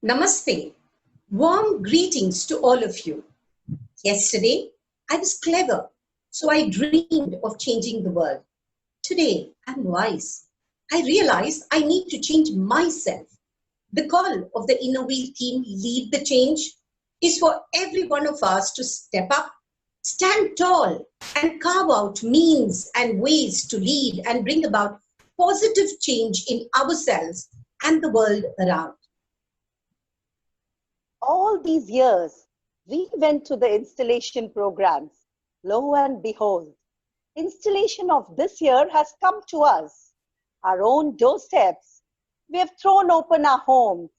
Namaste. Warm greetings to all of you. Yesterday, I was clever, so I dreamed of changing the world. Today, I'm wise. I realize I need to change myself. The call of the Inner Wheel team, Lead the Change, is for every one of us to step up, stand tall, and carve out means and ways to lead and bring about positive change in ourselves and the world around. All these years, we went to the installation programs. Lo and behold, installation of this year has come to us, our own doorsteps. We have thrown open our homes.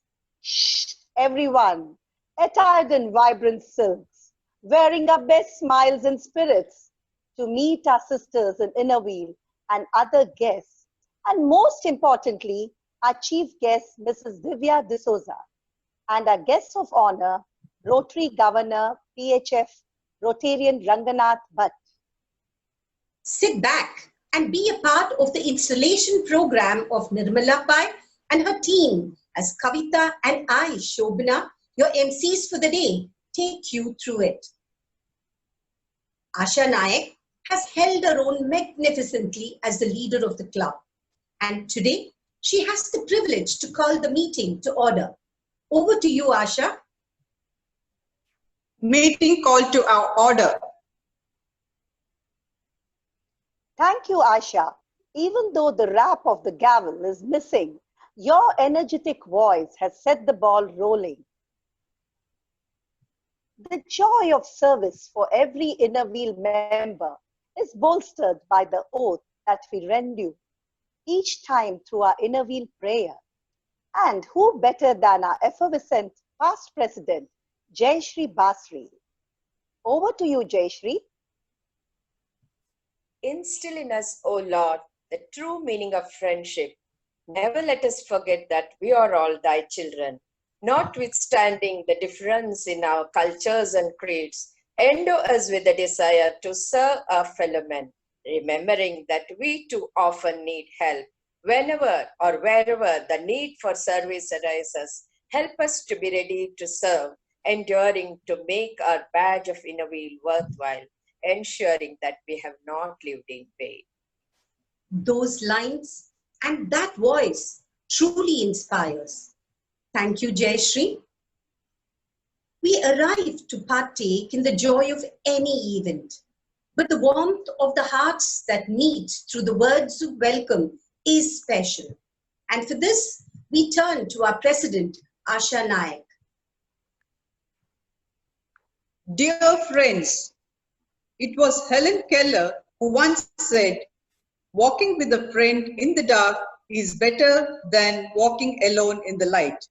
Shh, everyone, attired in vibrant silks, wearing our best smiles and spirits to meet our sisters in Inner Wheel and other guests. And most importantly, our chief guest, Mrs. Divya D'Souza, and our guest of honor, Rotary Governor, PHF, Rotarian Ranganath Bhatt. Sit back and be a part of the installation program of Nirmala Pai and her team as Kavita and I, Shobana, your MCs for the day, take you through it. Asha Nayak has held her own magnificently as the leader of the club. And today, she has the privilege to call the meeting to order. Over to you, Asha. Meeting called to our order. Thank you, Asha. Even though the rap of the gavel is missing, your energetic voice has set the ball rolling. The joy of service for every Inner Wheel member is bolstered by the oath that we renew each time through our Inner Wheel prayer. And who better than our effervescent past president, Jayashree Basri. Over to you, Jayashree. Instill in us, O Lord, the true meaning of friendship. Never let us forget that we are all thy children. Notwithstanding the difference in our cultures and creeds, endow us with a desire to serve our fellow men, remembering that we too often need help. Whenever or wherever the need for service arises, help us to be ready to serve, enduring to make our badge of Inner Wheel worthwhile, ensuring that we have not lived in vain. Those lines and that voice truly inspires. Thank you, Jayashree. We arrive to partake in the joy of any event, but the warmth of the hearts that meet through the words of welcome is special. And for this, we turn to our President, Asha Nayak. Dear friends, it was Helen Keller who once said, walking with a friend in the dark is better than walking alone in the light.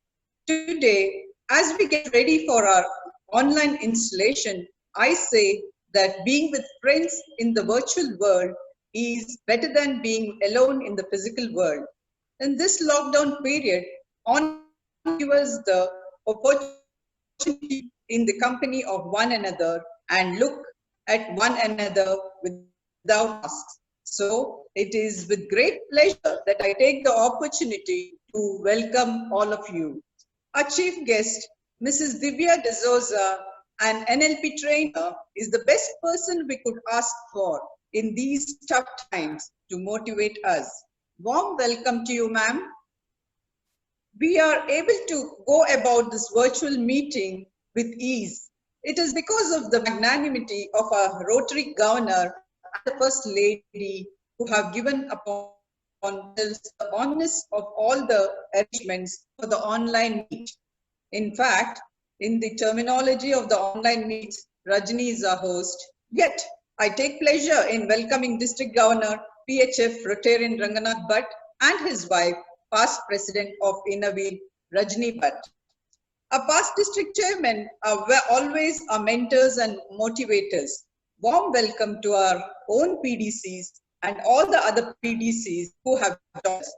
Today, as we get ready for our online installation, I say that being with friends in the virtual world is better than being alone in the physical world. In this lockdown period, on give us the opportunity in the company of one another and look at one another without masks. So it is with great pleasure that I take the opportunity to welcome all of you. Our chief guest, Mrs. Divya D'Souza, an NLP trainer, is the best person we could ask for in these tough times to motivate us. Warm welcome to you, ma'am. We are able to go about this virtual meeting with ease. It is because of the magnanimity of our Rotary Governor and the First Lady who have given upon themselves the honest of all the arrangements for the online meet. In fact, in the terminology of the online meets, Rajni is our host. Yet, I take pleasure in welcoming District Governor, PHF Rotarian Ranganath Bhatt and his wife, past President of Inner Wheel, Rajni Bhatt. Our past district chairmen are always our mentors and motivators. Warm welcome to our own PDCs and all the other PDCs who have joined us.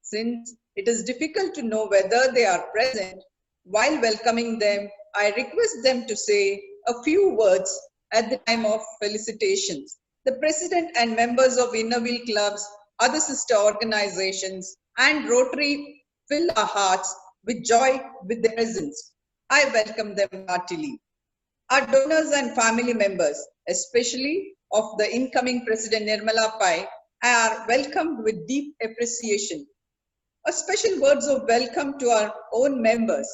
Since it is difficult to know whether they are present, while welcoming them, I request them to say a few words at the time of felicitations. The President and members of Inner Wheel clubs, other sister organizations, and Rotary fill our hearts with joy with their presence. I welcome them heartily. Our donors and family members, especially of the incoming President Nirmala Pai, are welcomed with deep appreciation. A special words of welcome to our own members,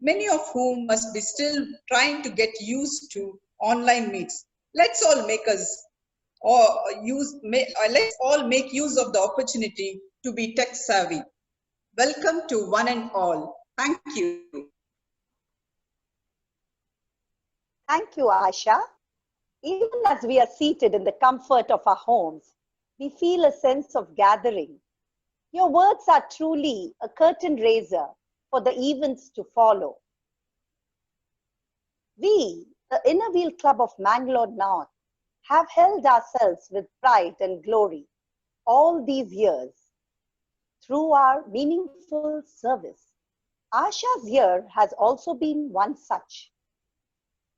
many of whom must be still trying to get used to online meets. Let's all make use of the opportunity to be tech savvy. Welcome to one and all. Thank you. Thank you, Asha. Even as we are seated in the comfort of our homes, we feel a sense of gathering. Your words are truly a curtain raiser for the events to follow. We, the Inner Wheel Club of Mangalore North, have held ourselves with pride and glory all these years through our meaningful service. Asha's year has also been one such.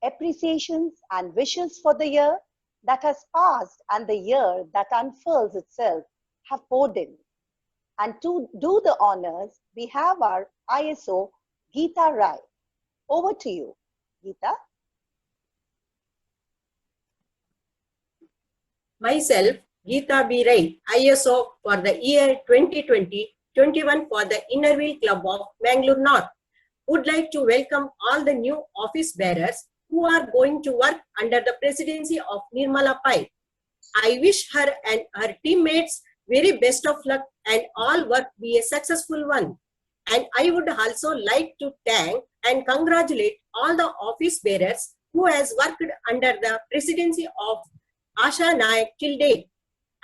Appreciations and wishes for the year that has passed and the year that unfurls itself have poured in. And to do the honors, we have our ISO, Geeta Rai. Over to you, Geeta. Myself, Geeta B. Rai, ISO for the year 2020-21 for the Inner Wheel Club of Mangalore North, would like to welcome all the new office bearers who are going to work under the presidency of Nirmala Pai. I wish her and her teammates very best of luck and all work be a successful one. And I would also like to thank and congratulate all the office bearers who has worked under the presidency of Asha Naik till date.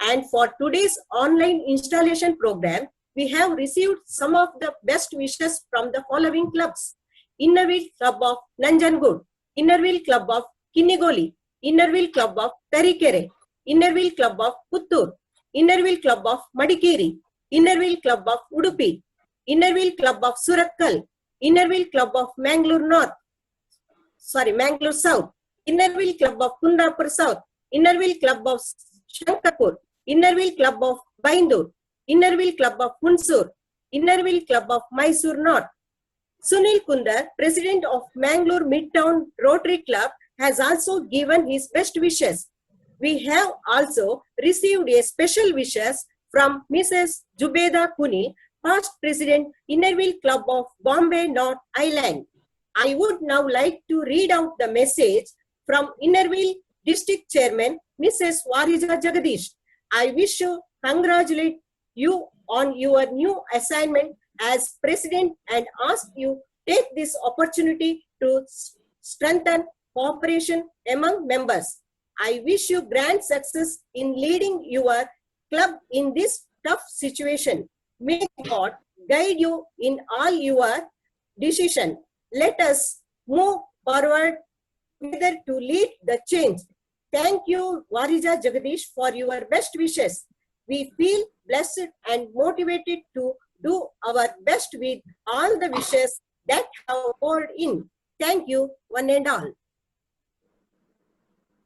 And for today's online installation program, we have received some of the best wishes from the following clubs: Inner Wheel Club of Nanjangud, Inner Wheel Club of Kinnigoli, Inner Wheel Club of Tarikere, Inner Wheel Club of Puttur, Inner Wheel Club of Madikeri, Inner Wheel Club of Udupi, Inner Wheel Club of Surakkal, Inner Wheel Club of Mangalore South, Inner Wheel Club of Kundapur South, Inner Wheel Club of Shankarpur, Inner Wheel Club of Baindur, Inner Wheel Club of Hunsur, Inner Wheel Club of Mysore North. Sunil Kundar, President of Mangalore Midtown Rotary Club, has also given his best wishes. We have also received a special wishes from Mrs. Jubeda Kuni, past President, Inner Wheel Club of Bombay North Island. I would now like to read out the message from Inner Wheel District Chairman, Mrs. Warija Jagadish. I wish to congratulate you on your new assignment as President and ask you take this opportunity to strengthen cooperation among members. I wish you grand success in leading your club in this tough situation. May God guide you in all your decisions. Let us move forward together to lead the change. Thank you, Warija Jagadish, for your best wishes. We feel blessed and motivated to do our best with all the wishes that have poured in. Thank you, one and all.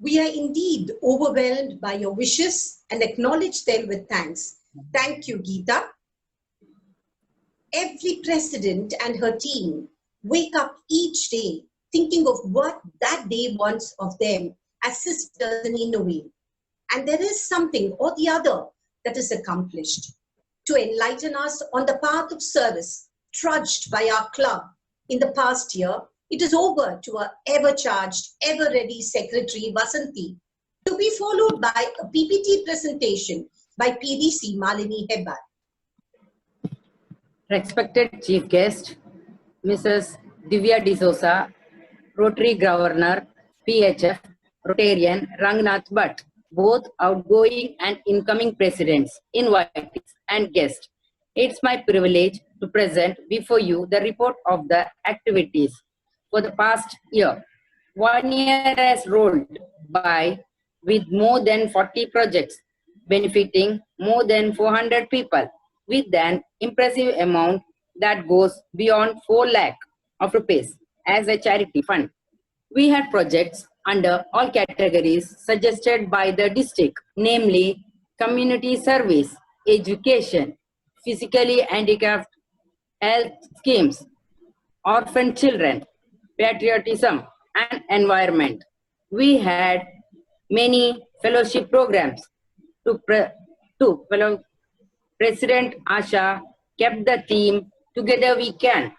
We are indeed overwhelmed by your wishes and acknowledge them with thanks. Thank you, Geeta. Every president and her team wake up each day thinking of what that day wants of them as sisters in Inner Wheel. And there is something or the other that is accomplished to enlighten us on the path of service trudged by our club in the past year. It is over to our ever-charged, ever-ready Secretary Vasanti, to be followed by a PPT presentation by PDC Malini Hebbar. Respected Chief Guest, Mrs. Divya D'Souza, Rotary Governor, PHF, Rotarian Rangnath Bhatt, both outgoing and incoming presidents, invitees and guests. It's my privilege to present before you the report of the activities for the past year. 1 year has rolled by with more than 40 projects, benefiting more than 400 people with an impressive amount that goes beyond 4 lakh of rupees as a charity fund. We had projects under all categories suggested by the district, namely community service, education, physically handicapped health schemes, orphan children, patriotism, and environment. We had many fellowship programs. To President Asha kept the theme Together We Can,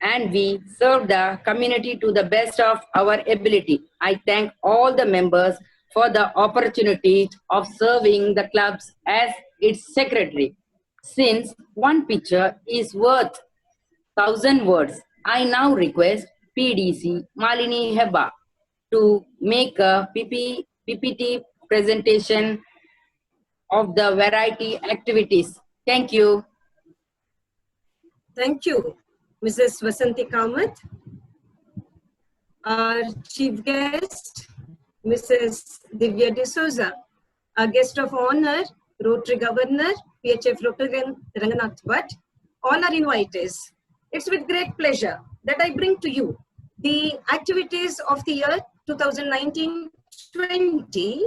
and we serve the community to the best of our ability. I thank all the members for the opportunity of serving the clubs as its secretary. Since one picture is worth 1,000 words, I now request PDC Malini Heba to make a PPT presentation of the variety activities. Thank you. Thank you, Mrs. Vasanti Kamath. Our chief guest, Mrs. Divya D'Souza. Our guest of honor, Rotary Governor, PHF Rotarian Ranganath Bhatt. All our invitees. It's with great pleasure that I bring to you the activities of the year 2019-20,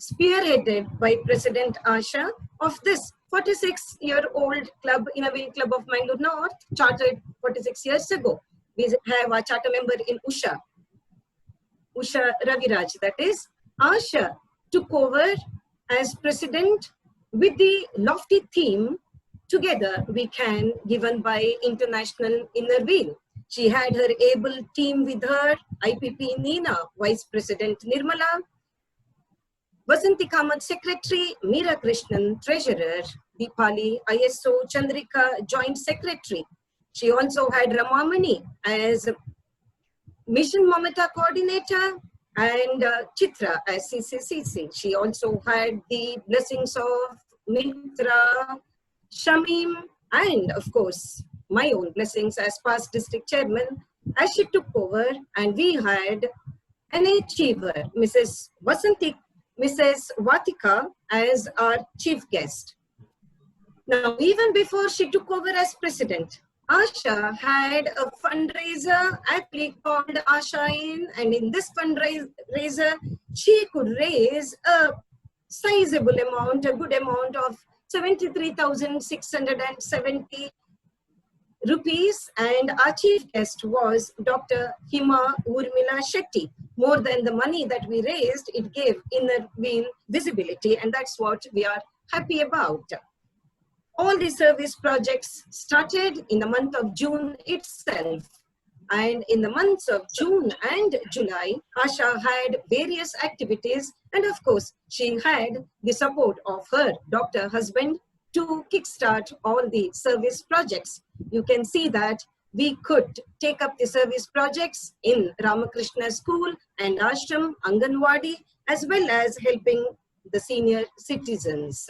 spearheaded by President Asha of this 46-year-old club, Innerville Club of Mangalore North, chartered 46 years ago. We have our charter member in Usha Raviraj, that is. Asha took over as president with the lofty theme, Together We Can, given by International Innerville. She had her able team with her, IPP Nina, Vice President Nirmala, Vasanti Kamath Secretary, Meera Krishnan Treasurer, Deepali ISO Chandrika Joint Secretary. She also had Ramamani as Mission Mamata Coordinator and Chitra as CCCC. She also had the blessings of Mitra, Shamim, and of course, my own blessings as past district chairman as she took over, and we had an achiever, Mrs. Vatika as our chief guest. Now, even before she took over as president, Asha had a fundraiser actually called Asha In, and in this fundraiser, she could raise a sizable amount, a good amount of 73,670 rupees, and our chief guest was Dr. Hima Urmila Shetty. More than the money that we raised, it gave Innerville visibility, and that's what we are happy about. All the service projects started in the month of June itself. And in the months of June and July, Asha had various activities. And of course, she had the support of her doctor husband to kickstart all the service projects. You can see that we could take up the service projects in Ramakrishna School and Ashram, Anganwadi, as well as helping the senior citizens.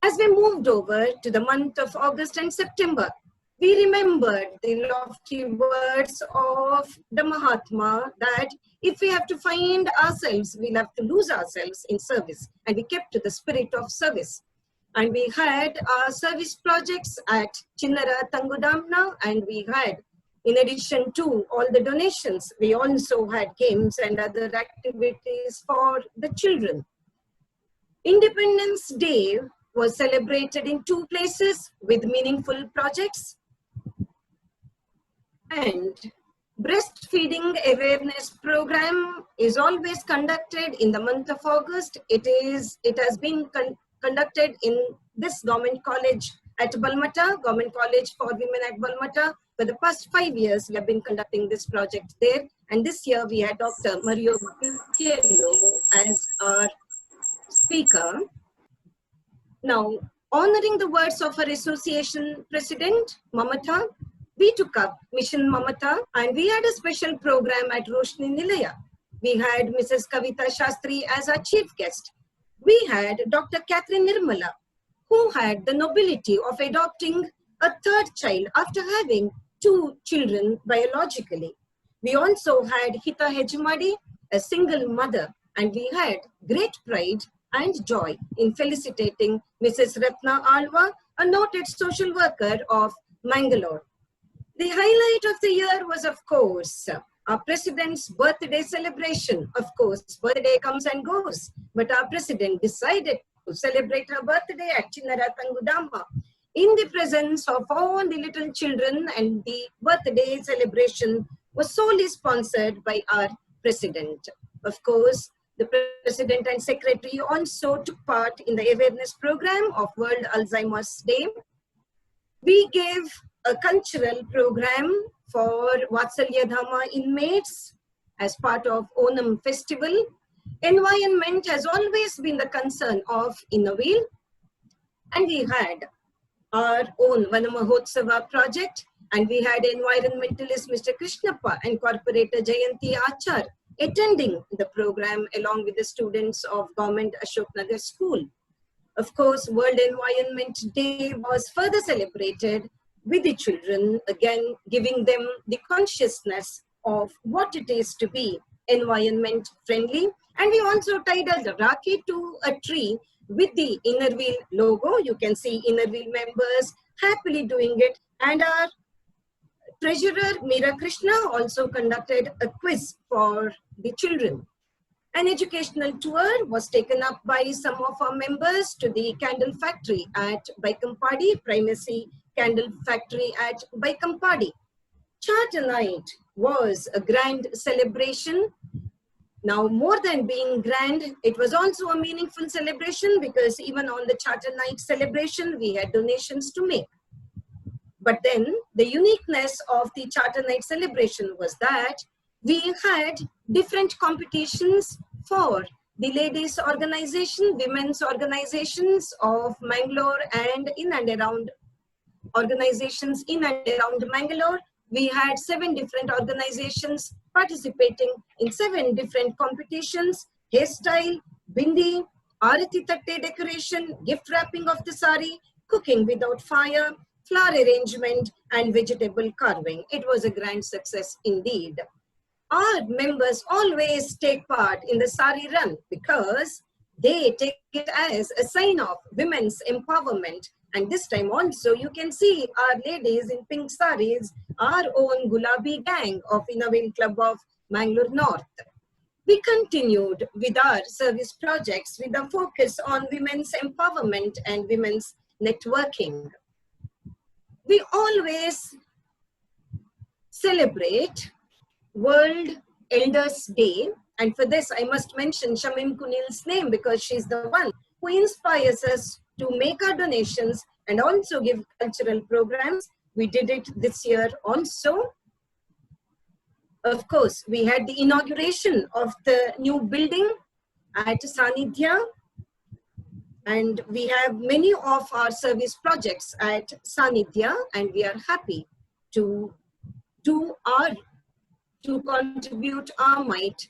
As we moved over to the month of August and September, we remembered the lofty words of the Mahatma that if we have to find ourselves, we'll have to lose ourselves in service. And we kept to the spirit of service. And we had our service projects at Chinnara Tangudamna, and we had, in addition to all the donations, we also had games and other activities for the children. Independence Day was celebrated in 2 places with meaningful projects. And breastfeeding awareness program is always conducted in the month of August. It has been conducted in this government college at Balmata, Government College for Women at Balmata. For the past 5 years, we have been conducting this project there. And this year we had Dr. Mario Bucchiello as our speaker. Now, honoring the words of our association president, Mamata, we took up Mission Mamata, and we had a special program at Roshni Nilaya. We had Mrs. Kavita Shastri as our chief guest. We had Dr. Catherine Nirmala, who had the nobility of adopting a 3rd child after having 2 children biologically. We also had Hita Hejmadi, a single mother, and we had great pride and joy in felicitating Mrs. Ratna Alva, a noted social worker of Mangalore. The highlight of the year was, of course, our president's birthday celebration. Of course, birthday comes and goes, but our president decided to celebrate her birthday at Chinnara Tangudamma in the presence of all the little children, and the birthday celebration was solely sponsored by our president. Of course, the president and secretary also took part in the awareness program of World Alzheimer's Day. We gave a cultural program for Vatsalya Dhamma inmates as part of Onam festival. Environment has always been the concern of Innerville, and we had our own Vanamahotsava project, and we had environmentalist Mr. Krishnappa and corporator Jayanti Achar attending the program along with the students of Government Ashok Nagar School. Of course, World Environment Day was further celebrated with the children, again giving them the consciousness of what it is to be environment friendly. And we also tied a Rakhi to a tree with the Innerville logo. You can see Innerville members happily doing it. And our treasurer, Meera Krishna, also conducted a quiz for the children. An educational tour was taken up by some of our members to the candle factory at Baikampadi, Primacy Candle Factory at Baikampadi. Charter Night was a grand celebration. Now, more than being grand, it was also a meaningful celebration, because even on the Charter Night celebration, we had donations to make. But then the uniqueness of the Charter Night celebration was that we had different competitions for the ladies' organization, women's organizations of Mangalore, and in and around organizations in and around Mangalore. We had 7 different organizations participating in 7 different competitions: hairstyle, bindi, arati tatte decoration, gift wrapping of the sari, cooking without fire, flower arrangement, and vegetable carving. It was a grand success indeed. Our members always take part in the sari run because they take it as a sign of women's empowerment. And this time also you can see our ladies in pink saris, our own Gulabi gang of Innerville Club of Mangalore North. We continued with our service projects with a focus on women's empowerment and women's networking. We always celebrate World Elders Day, and for this I must mention Shamim Kunil's name, because she's the one who inspires us to make our donations and also give cultural programs. We did it this year also. Of course, we had the inauguration of the new building at Sanidhya, and we have many of our service projects at Sanidhya, and we are happy to contribute our might.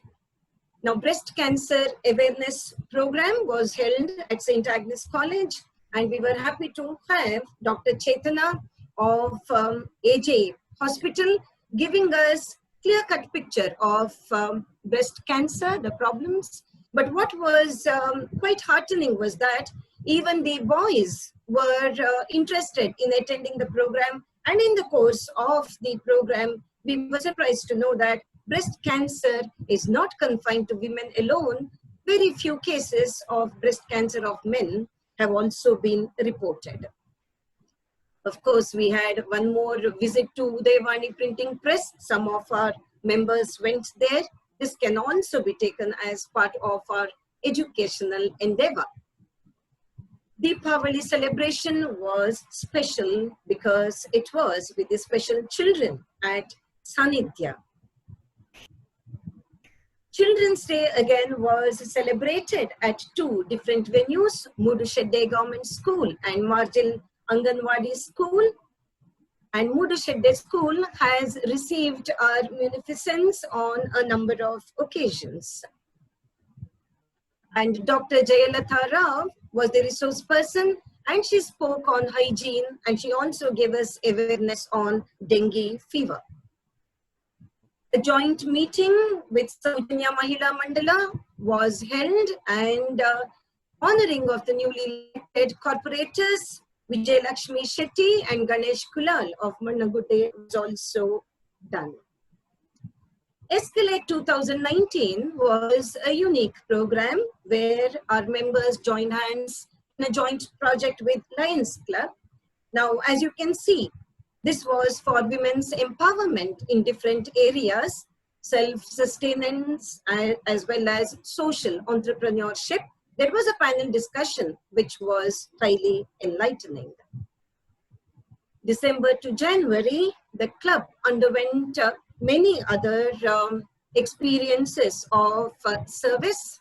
Now, breast cancer awareness program was held at St. Agnes College, and we were happy to have Dr. Chetana of AJ Hospital giving us clear-cut picture of breast cancer, the problems. But what was quite heartening was that even the boys were interested in attending the program, and in the course of the program, we were surprised to know that breast cancer is not confined to women alone. Very few cases of breast cancer of men have also been reported. Of course, we had one more visit to Udayavani Printing Press. Some of our members went there. This can also be taken as part of our educational endeavor. Deepavali celebration was special because it was with the special children at Sanidhya. Children's Day again was celebrated at 2 different venues, Mudushedde Government School and Marjil Anganwadi School. And Mudushedde School has received our munificence on a number of occasions. And Dr. Jayalatha Rao was the resource person, and she spoke on hygiene, and she also gave us awareness on dengue fever. A joint meeting with Saujanya Mahila Mandala was held, and honoring of the newly elected corporators, Vijay Lakshmi Shetty and Ganesh Kulal of Mannagude was also done. Escalate 2019 was a unique program where our members joined hands in a joint project with Lions Club. Now, as you can see, this was for women's empowerment in different areas, self-sustenance as well as social entrepreneurship. There was a panel discussion which was highly enlightening. December to January, the club underwent many other experiences of service.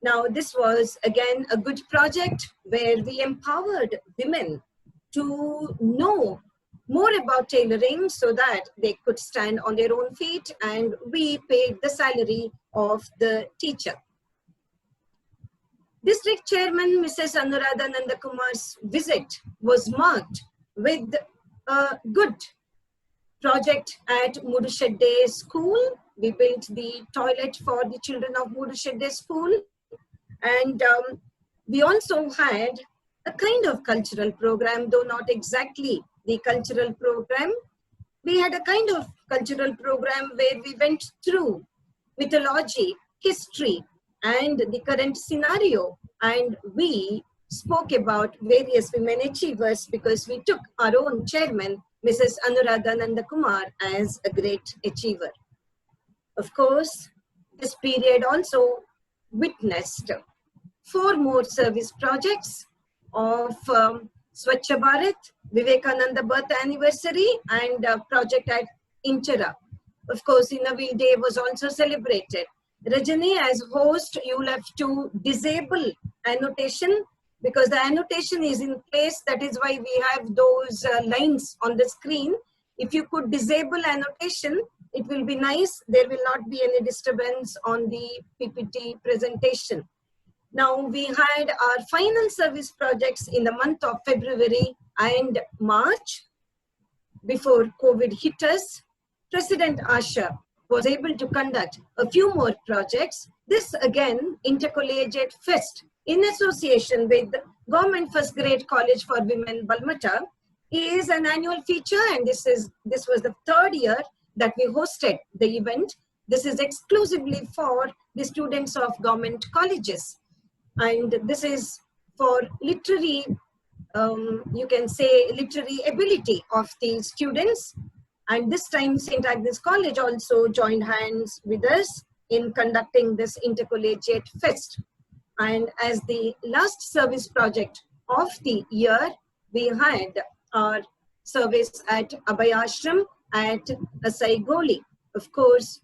Now, this was again a good project where we empowered women to know more about tailoring so that they could stand on their own feet, and we paid the salary of the teacher. District Chairman Mrs. Anuradha Nandakumar's visit was marked with a good project at Mudushedde School. We built the toilet for the children of Mudushedde School, and we also had a kind of cultural program, though not exactly the cultural program. We had a kind of cultural program where we went through mythology, history, and the current scenario, and we spoke about various women achievers because we took our own chairman, Mrs. Anuradha Nandakumar, as a great achiever. Of course, this period also witnessed 4 more service projects of Swachh Bharat, Vivekananda birth anniversary, and a project at Inchara. Of course, Inavil Day was also celebrated. Rajani, as host, you will have to disable annotation because the annotation is in place. That is why we have those lines on the screen. If you could disable annotation, it will be nice. There will not be any disturbance on the PPT presentation. Now, we had our final service projects in the month of February and March. Before COVID hit us, President Asha was able to conduct a few more projects. This again, Intercollegiate Fest, in association with Government First Grade College for Women, Balmata, is an annual feature, and this was the 3rd year that we hosted the event. This is exclusively for the students of government colleges. And this is for literary, you can say literary ability of the students. And this time St. Agnes College also joined hands with us in conducting this Intercollegiate Fest. And as the last service project of the year, we had our service at Abhayashram at Asaigoli. Of course,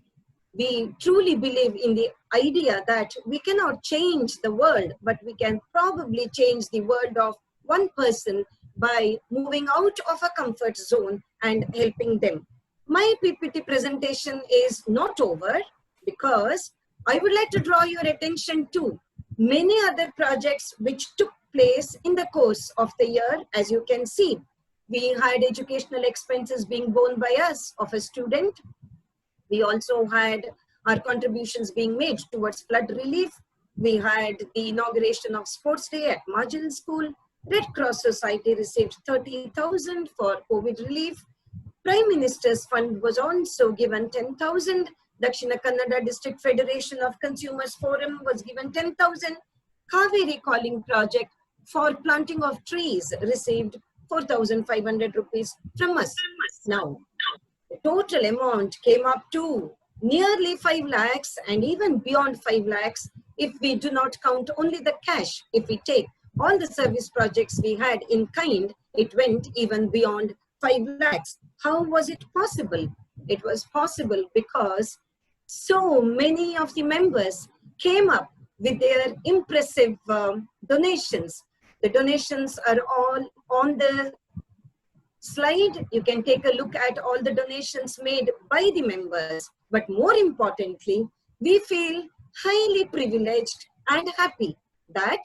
we truly believe in the idea that we cannot change the world, but we can probably change the world of one person by moving out of a comfort zone and helping them. My PPT presentation is not over because I would like to draw your attention to many other projects which took place in the course of the year. As you can see, we had educational expenses being borne by us of a student. We also had our contributions being made towards flood relief. We had the inauguration of Sports Day at Marginal School. Red Cross Society received 30,000 for COVID relief. Prime Minister's Fund was also given 10,000. Dakshina Kannada District Federation of Consumers Forum was given 10,000. Kaveri Calling Project for planting of trees received 4,500 rupees from us. Now, the total amount came up to nearly 5 lakhs and even beyond 5 lakhs if we do not count only the cash. If we take all the service projects we had in kind, it went even beyond 5 lakhs. How was it possible? It was possible because so many of the members came up with their impressive donations. The donations are all on the slide. You can take a look at all the donations made by the members. But more importantly, we feel highly privileged and happy that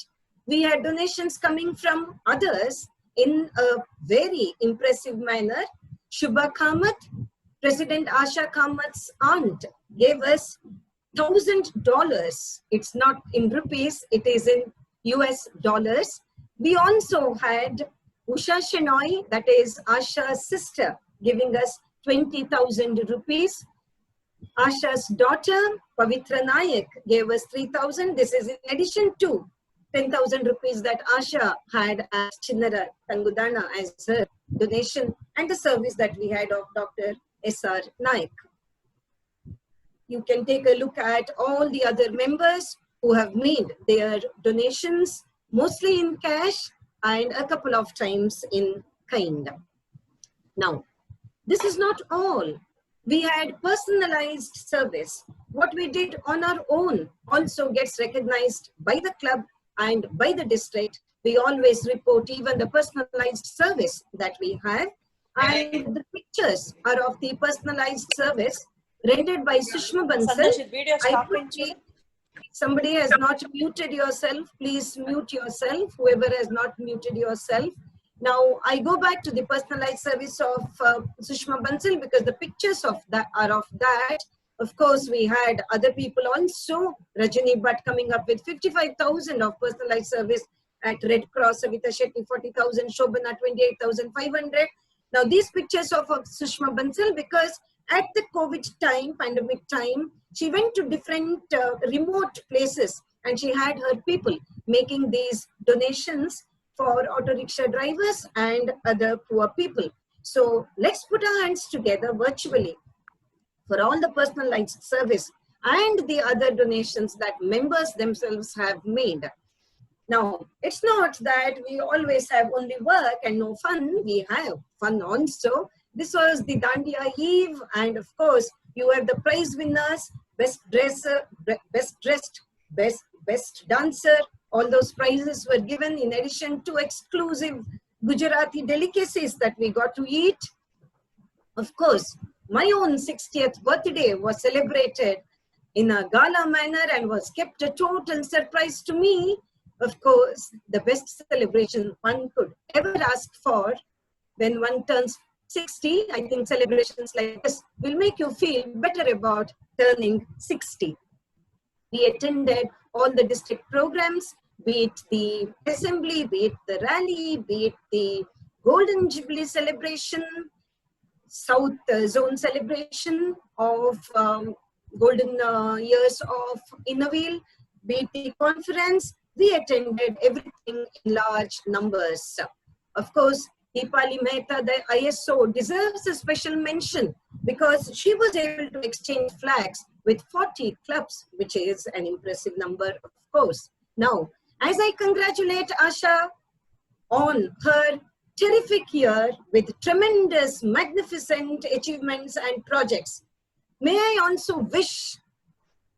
we had donations coming from others in a very impressive manner. Shubha Kamath, President Asha Kamath's aunt, gave us $1,000. It's not in rupees, it is in US dollars. We also had Usha Shenoy, that is Asha's sister, giving us 20,000 rupees. Asha's daughter, Pavitra Nayak, gave us 3,000. This is in addition to 10,000 rupees that Asha had as Chinnara Tangudana as her donation, and the service that we had of Dr. S.R. Naik. You can take a look at all the other members who have made their donations, mostly in cash and a couple of times in kind. Now, this is not all. We had personalized service. What we did on our own also gets recognized by the club and by the district. We always report even the personalized service that we have. And the pictures are of the personalized service rendered by Sushma Bansal. Somebody has not muted yourself. Please mute yourself, whoever has not muted yourself. Now, I go back to the personalized service of Sushma Bansal because the pictures of that are of that. Of course, we had other people also. Rajani Bhatt coming up with 55,000 of personalized service at Red Cross. Savita Shetty 40,000. Shobana 28,500. Now, these pictures of Sushma Bansal, because at the COVID time, pandemic time, she went to different remote places and she had her people making these donations for auto rickshaw drivers and other poor people. So let's put our hands together virtually for all the personalized service and the other donations that members themselves have made. Now, it's not that we always have only work and no fun. We have fun also. This was the Dandiya Eve, and of course, you have the prize winners, best dresser, best dressed, best dancer. All those prizes were given in addition to exclusive Gujarati delicacies that we got to eat. Of course, my own 60th birthday was celebrated in a gala manner and was kept a total surprise to me. Of course, the best celebration one could ever ask for when one turns 60. I think celebrations like this will make you feel better about turning 60. We attended all the district programs, be it the assembly, be it the rally, be it the Golden Jubilee celebration, South Zone celebration of Golden Years of Innerville, be it the conference. We attended everything in large numbers. Of course, Deepali Mehta, the ISO, deserves a special mention because she was able to exchange flags with 40 clubs, which is an impressive number, of course. Now, as I congratulate Asha on her terrific year with tremendous, magnificent achievements and projects, may I also wish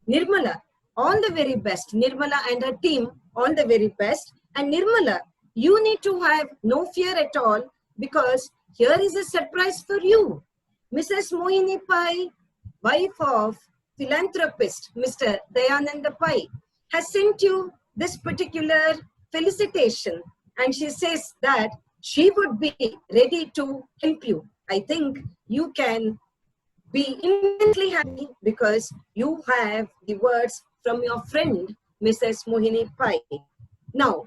Nirmala all the very best. Nirmala and her team, all the very best. And Nirmala, you need to have no fear at all because here is a surprise for you. Mrs. Mohini Pai, wife of philanthropist Mr. Dayananda Pai, has sent you this particular felicitation, and she says that she would be ready to help you. I think you can be immensely happy because you have the words from your friend, Mrs. Mohini Pai. Now,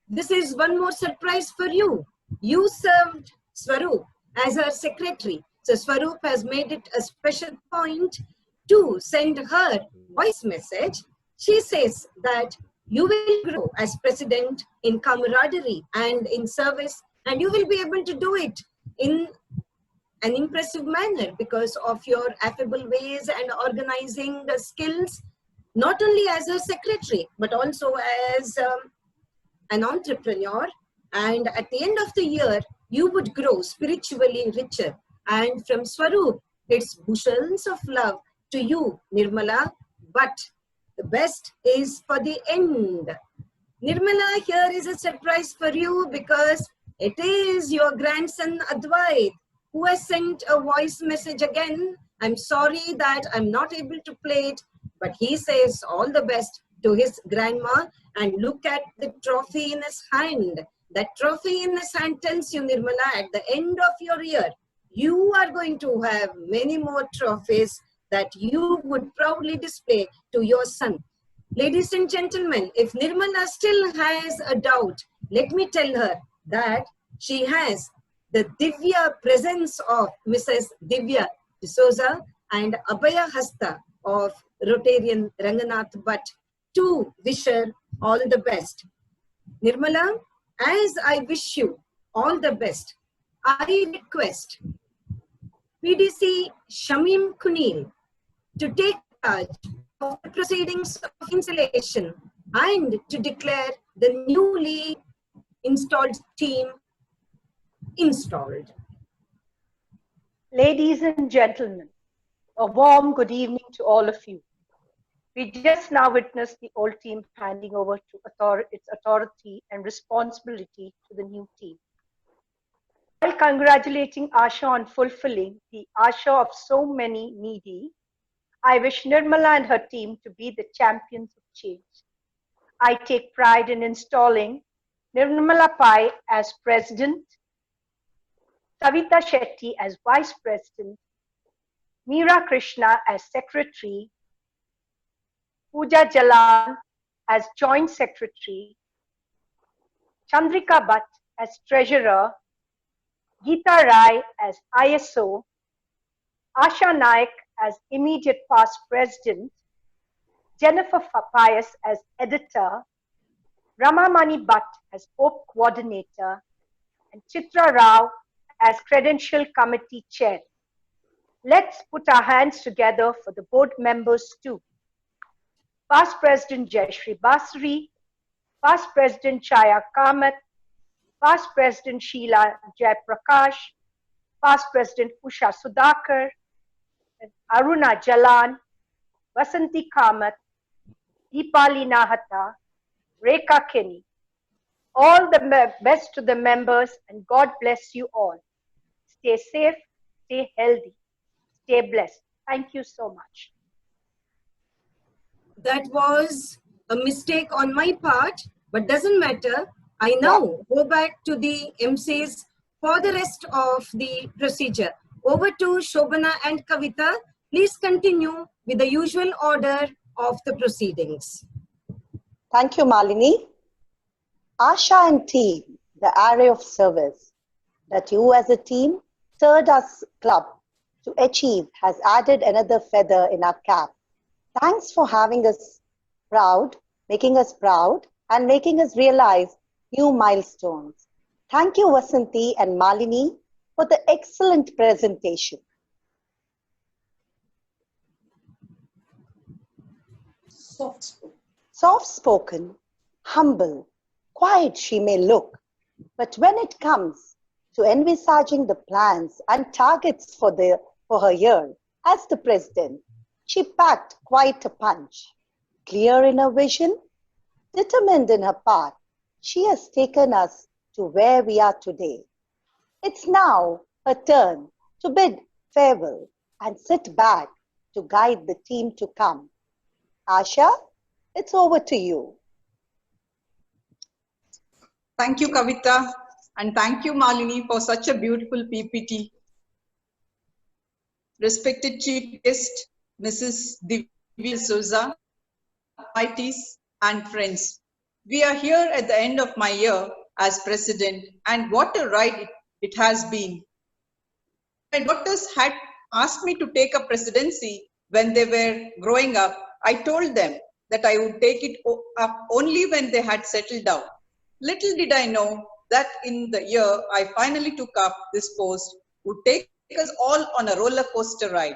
this is one more surprise for you. You served Swaroop as her secretary. So Swaroop has made it a special point to send her voice message. She says that you will grow as president in camaraderie and in service, and you will be able to do it in an impressive manner because of your affable ways and organizing the skills, not only as a secretary, but also as an entrepreneur. And at the end of the year, you would grow spiritually richer. And from Swaroop, it's bushels of love to you, Nirmala. But the best is for the end. Nirmala, here is a surprise for you because it is your grandson Advait who has sent a voice message again. I'm sorry that I'm not able to play it, but he says all the best to his grandma, and look at the trophy in his hand. That trophy in his hand tells you, Nirmala, at the end of your year, you are going to have many more trophies that you would proudly display to your son. Ladies and gentlemen, if Nirmala still has a doubt, let me tell her that she has the Divya presence of Mrs. Divya D'Souza and Abhaya Hasta of Rotarian Ranganath Bhatt to wish her all the best. Nirmala, as I wish you all the best, I request PDC Shamim Kunil to take charge of the proceedings of installation and to declare the newly installed team installed. Ladies and gentlemen, a warm good evening to all of you. We just now witnessed the old team handing over to its authority and responsibility to the new team. While congratulating Asha on fulfilling the Asha of so many needy, I wish Nirmala and her team to be the champions of change. I take pride in installing Nirmala Pai as President, Savita Shetty as Vice President, Meera Krishna as Secretary, Pooja Jalan as Joint Secretary, Chandrika Bhatt as Treasurer, Geeta Rai as ISO, Asha Naik as Immediate Past President, Jennifer Pius as Editor, Ramamani Bhatt as Hope Coordinator, and Chitra Rao as Credential Committee Chair. Let's put our hands together for the board members too. Past President Jayashree Basri, Past President Chaya Kamath, Past President Sheila Jayaprakash, Past President Usha Sudhakar, Aruna Jalan, Vasanti Kamath, Deepali Nahata, Rekha Kenny. All the best to the members and God bless you all. Stay safe, stay healthy, stay blessed. Thank you so much. That was a mistake on my part, but doesn't matter. I now go back to the MCs for the rest of the procedure. Over to Shobana and Kavita. Please continue with the usual order of the proceedings. Thank you, Malini. Asha and team, the array of service that you as a team, Third Us Club, to achieve has added another feather in our cap. Thanks for having us proud, making us proud, and making us realize new milestones. Thank you, Vasanti and Malini, for the excellent presentation. Soft-spoken, humble, quiet she may look, but when it comes to envisaging the plans and targets for her year as the president, she packed quite a punch. Clear in her vision, determined in her path, she has taken us to where we are today. It's now her turn to bid farewell and sit back to guide the team to come. Asha, it's over to you. Thank you, Kavita, and thank you, Malini, for such a beautiful PPT. Respected Chief Guest, Mrs. Divya Souza, ITs and friends. We are here at the end of my year as President, and what a ride it has been. My daughters had asked me to take a presidency when they were growing up. I told them that I would take it up only when they had settled down. Little did I know that in the year I finally took up this post would take us all on a roller coaster ride.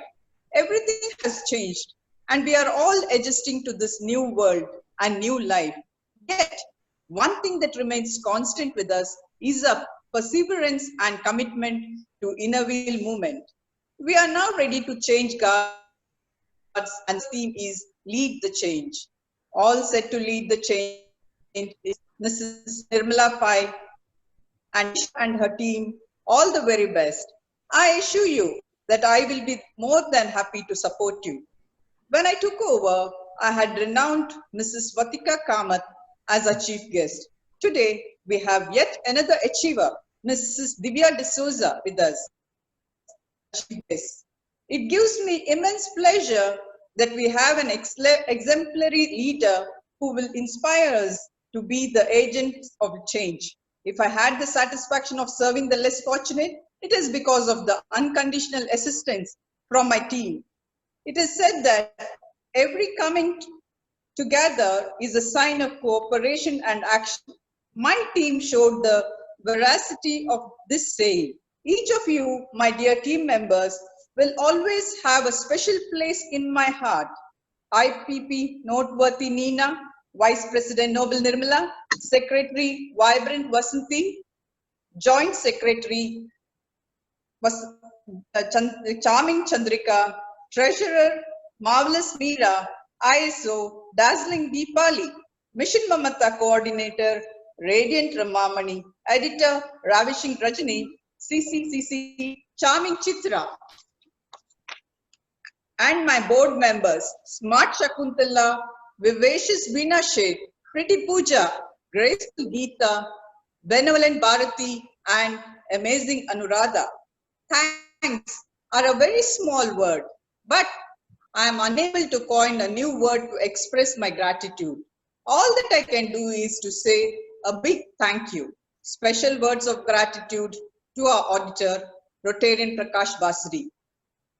Everything has changed and we are all adjusting to this new world and new life. Yet, one thing that remains constant with us is a perseverance and commitment to inner wheel movement. We are now ready to change guards and the theme is lead the change. All set to lead the change is Mrs. Nirmala Pai and her team all the very best. I assure you that I will be more than happy to support you. When I took over, I had renowned Mrs. Vatika Kamath as our chief guest. Today, we have yet another achiever, Mrs. Divya D'Souza with us. It gives me immense pleasure that we have an exemplary leader who will inspire us to be the agents of change. If I had the satisfaction of serving the less fortunate, it is because of the unconditional assistance from my team. It is said that every coming together is a sign of cooperation and action. My team showed the veracity of this saying. Each of you, my dear team members, will always have a special place in my heart. IPP Noteworthy Nina, Vice President Noble Nirmala, Secretary Vibrant Vasanti, Joint Secretary Charming Chandrika, Treasurer Marvelous Meera, ISO Dazzling Deepali, Mission Mamata Coordinator Radiant Ramamani, Editor Ravishing Rajani, CCCC Charming Chitra, and my board members Smart Shakuntala, Vivacious Veena Sheth, Pretty Pooja, Graceful Geeta, Benevolent Bharati, and Amazing Anuradha. Thanks are a very small word, but I am unable to coin a new word to express my gratitude. All that I can do is to say a big thank you. Special words of gratitude to our auditor, Rotarian Prakash Basri.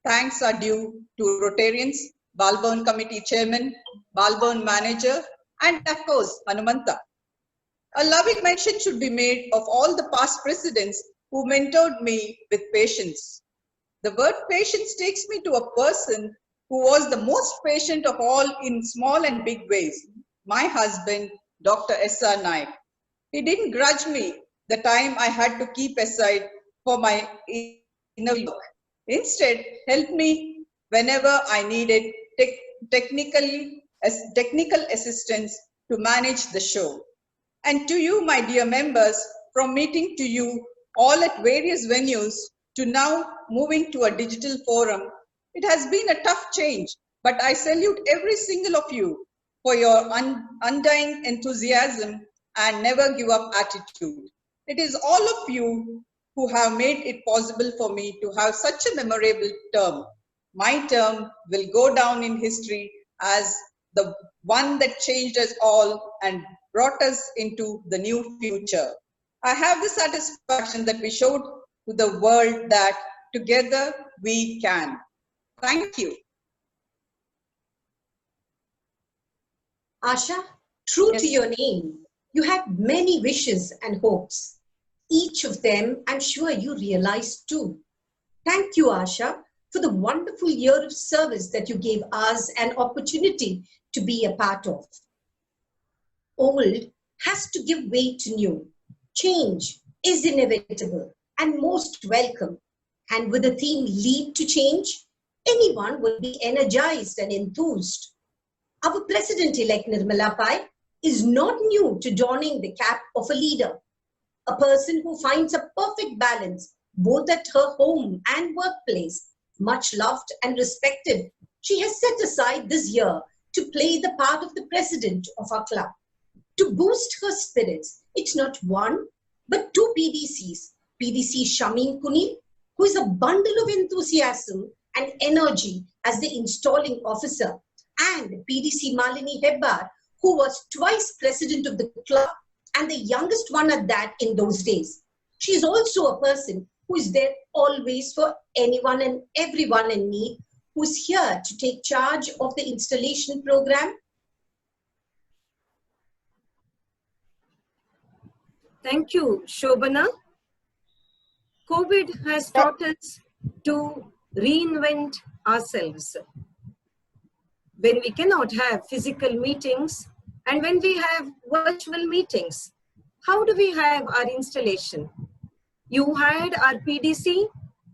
Thanks are due to Rotarians, Balburn Committee Chairman, Balburn Manager, and of course, Hanumanta. A loving mention should be made of all the past presidents who mentored me with patience. The word patience takes me to a person who was the most patient of all in small and big ways, my husband, Dr. S.R. Naik. He didn't grudge me the time I had to keep aside for my inner work. Instead, helped me whenever I needed technical assistance to manage the show. And to you, my dear members, from meeting to you all at various venues to now moving to a digital forum, it has been a tough change, but I salute every single of you for your undying enthusiasm and never give up attitude. It is all of you who have made it possible for me to have such a memorable term. My term will go down in history as the one that changed us all and brought us into the new future. I have the satisfaction that we showed to the world that together we can. Thank you. Asha, true Yes. to your name, you had many wishes and hopes. Each of them, I'm sure you realized too. Thank you, Asha, for the wonderful year of service that you gave us an opportunity to be a part of. Old has to give way to new. Change is inevitable and most welcome. And with the theme Lead to Change, anyone will be energized and enthused. Our President-elect Nirmala Pai is not new to donning the cap of a leader, a person who finds a perfect balance both at her home and workplace. Much loved and respected, she has set aside this year to play the part of the president of our club. To boost her spirits, it's not one, but two PDCs. PDC Shamin Kunil, who is a bundle of enthusiasm and energy as the installing officer, and PDC Malini Hebbar, who was twice president of the club and the youngest one at that in those days. She is also a person who is there always for anyone and everyone in need, who is here to take charge of the installation program. Thank you, Shobana. COVID has taught us to reinvent ourselves. When we cannot have physical meetings and when we have virtual meetings, how do we have our installation? You had our PDC,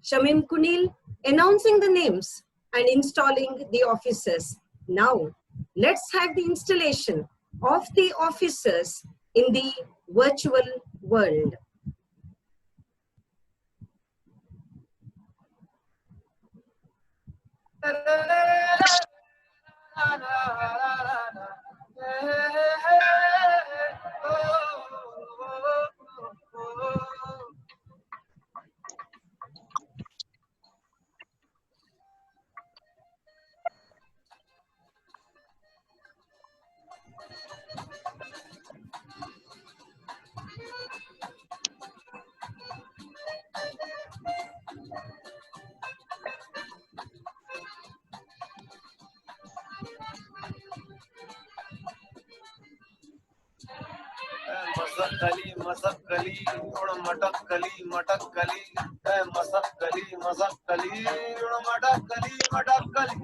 Shamim Kunil, announcing the names and installing the officers. Now, let's have the installation of the officers in the virtual world. Masakkali Masakkali उड़ मटक्कली मटक्कली मसक्कली मसक्कली उड़ मटक्कली मटक्कली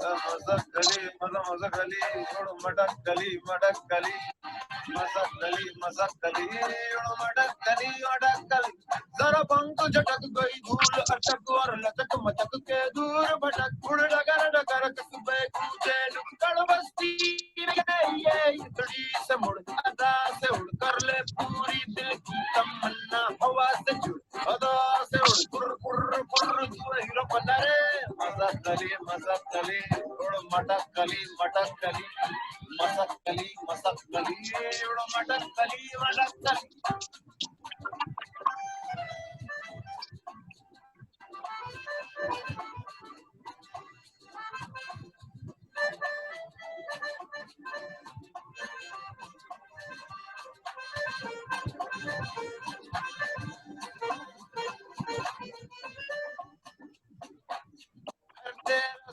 मसक्कली मसक्कली उड़ मटक्कली मटक्कली मसक्कली मसक्कली उड़ मटक्कली मटक्कली जरा पंख झटक गई धूल अटक और लचक मचक के दूर भटक उड़ डगर डगर कसबे कूचे नुक्कड़ बस्ती ये इतनी से मुड़ अदा से उड़ कर ले पूरी दिल की तमन्ना हवा से जुड़ अदा से उड़ कुर कुर कुर तू हीरो बना रे मसक्कली उड़ मटक्कली मटक्कली मसक्कली मसक्कली उड़ मटक्कली मटक्कली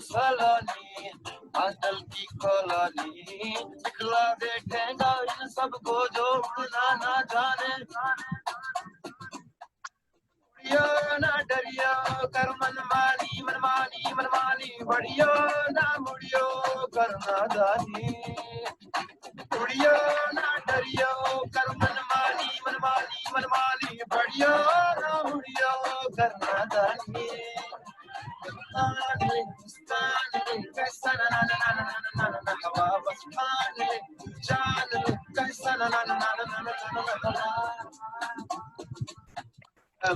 सलानी बादल की कॉलोनी दिखला देखेगा इन सबको जो उड़ना ना जाने उड़ियो ना डरियो कर मनमानी मनमानी मनमानी बढ़ियो ना मुड़ियो कर नादानी उड़ियो ना डरियो कर मनमानी मनमानी मनमानी बढ़ियो ना मुड़ियो कर नादानी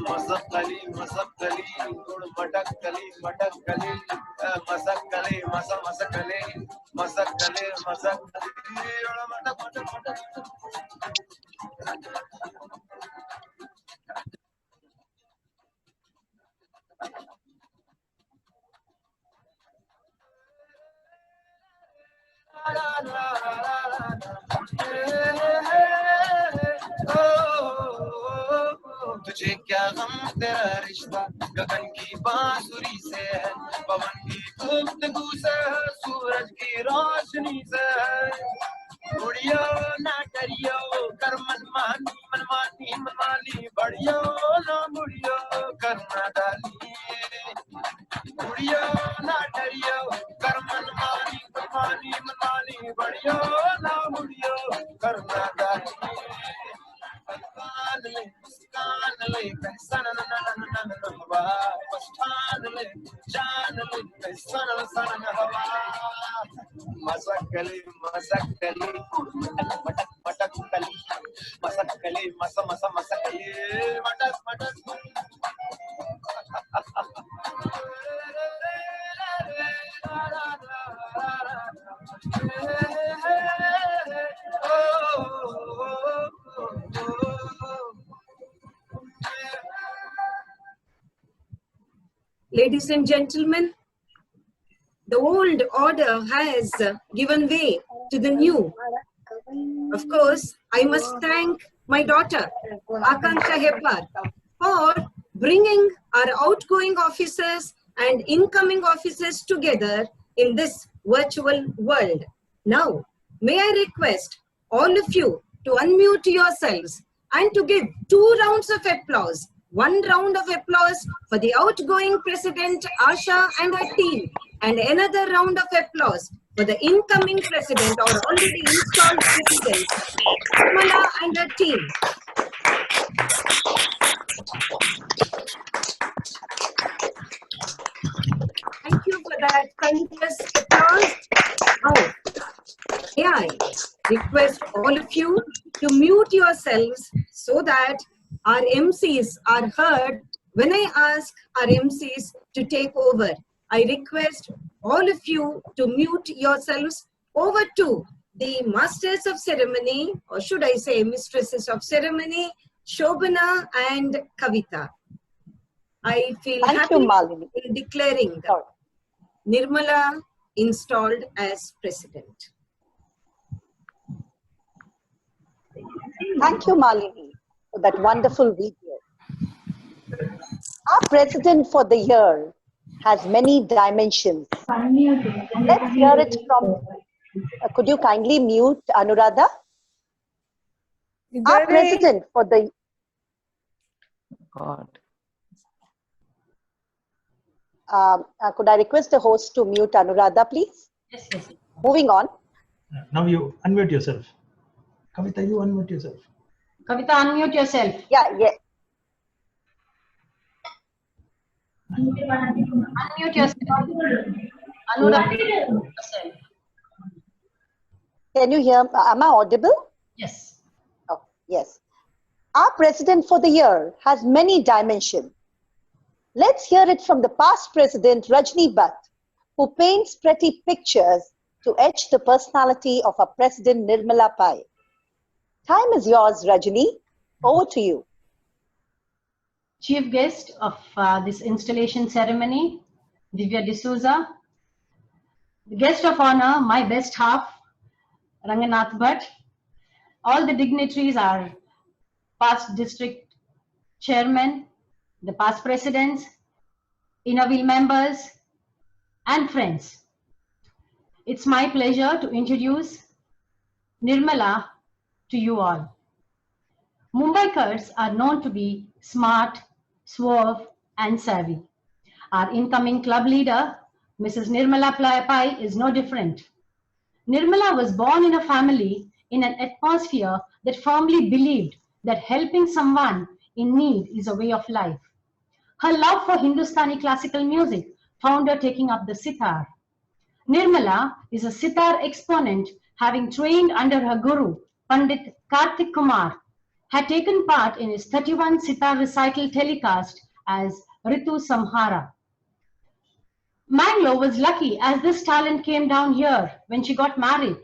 मसक्कली मसक्कली उड़ मटक्कली मटक्कली मसक्कली मसक्कली मसक्कली मसक्कली उड़ मटक मटक मटक तुझे क्या गम तेरा रिश्ता गगन की बांसुरी से है पवन की गुफ्तगू से है सूरज की रोशनी से है उड़ियो ना डरियो कर मनमानी मनमानी मनमानी बढ़ियो ना मुड़ियो कर नादानी उड़ियो ना डरियो कर मनमानी मनमानी मनमानी बढ़ियो ना मुड़ियो कर नादानी कान ले सन हवा पठान ले जान ले सन हवा मसक्कली मसक्कली मटक मटक कली मसक्कली मस मस मसक्कली मटक मटक Ladies and gentlemen, the old order has given way to the new. Of course, I must thank my daughter, Akanksha Hebbar, for bringing our outgoing officers and incoming officers together in this virtual world. Now, may I request all of you to unmute yourselves and to give 2 rounds of applause. 1 round of applause for the outgoing President Asha and her team, and another round of applause for the incoming President or already installed President, Nirmala and her team. Thank you for that countless applause. Now, may I request all of you to mute yourselves so that our MCs are heard when I ask our MCs to take over. I request all of you to mute yourselves. Over to the Masters of Ceremony, or should I say Mistresses of Ceremony, Shobana and Kavita. I feel happy in declaring Nirmala installed as President. Thank you, Malini, for that wonderful video. Our president for the year has many dimensions. Let's hear it from, could you kindly mute Anuradha? Our president for the God. could I request the host to mute Anuradha, please? Yes, yes. Moving on. Now you unmute yourself. Kavita, you unmute yourself. Kavita, unmute yourself. Yeah. Unmute yourself. Anuradha, unmute yourself. Can you hear? Am I audible? Yes. Oh, yes. Our president for the year has many dimensions. Let's hear it from the past president, Rajni Bhatt, who paints pretty pictures to etch the personality of our president, Nirmala Pai. Time is yours, Rajni. Over to you. Chief guest of this installation ceremony, Divya D'Souza. The guest of honor, my best half, Ranganath Bhatt. All the dignitaries are past district chairmen, the past presidents, inner wheel members, and friends. It's my pleasure to introduce Nirmala to you all. Mumbaikars are known to be smart, suave, and savvy. Our incoming club leader, Mrs. Nirmala Pai, is no different. Nirmala was born in a family in an atmosphere that firmly believed that helping someone in need is a way of life. Her love for Hindustani classical music found her taking up the sitar. Nirmala is a sitar exponent, having trained under her guru, Pandit Kartik Kumar, had taken part in his 31 sitar recital telecast as Ritu Samhara. Mangalore was lucky as this talent came down here when she got married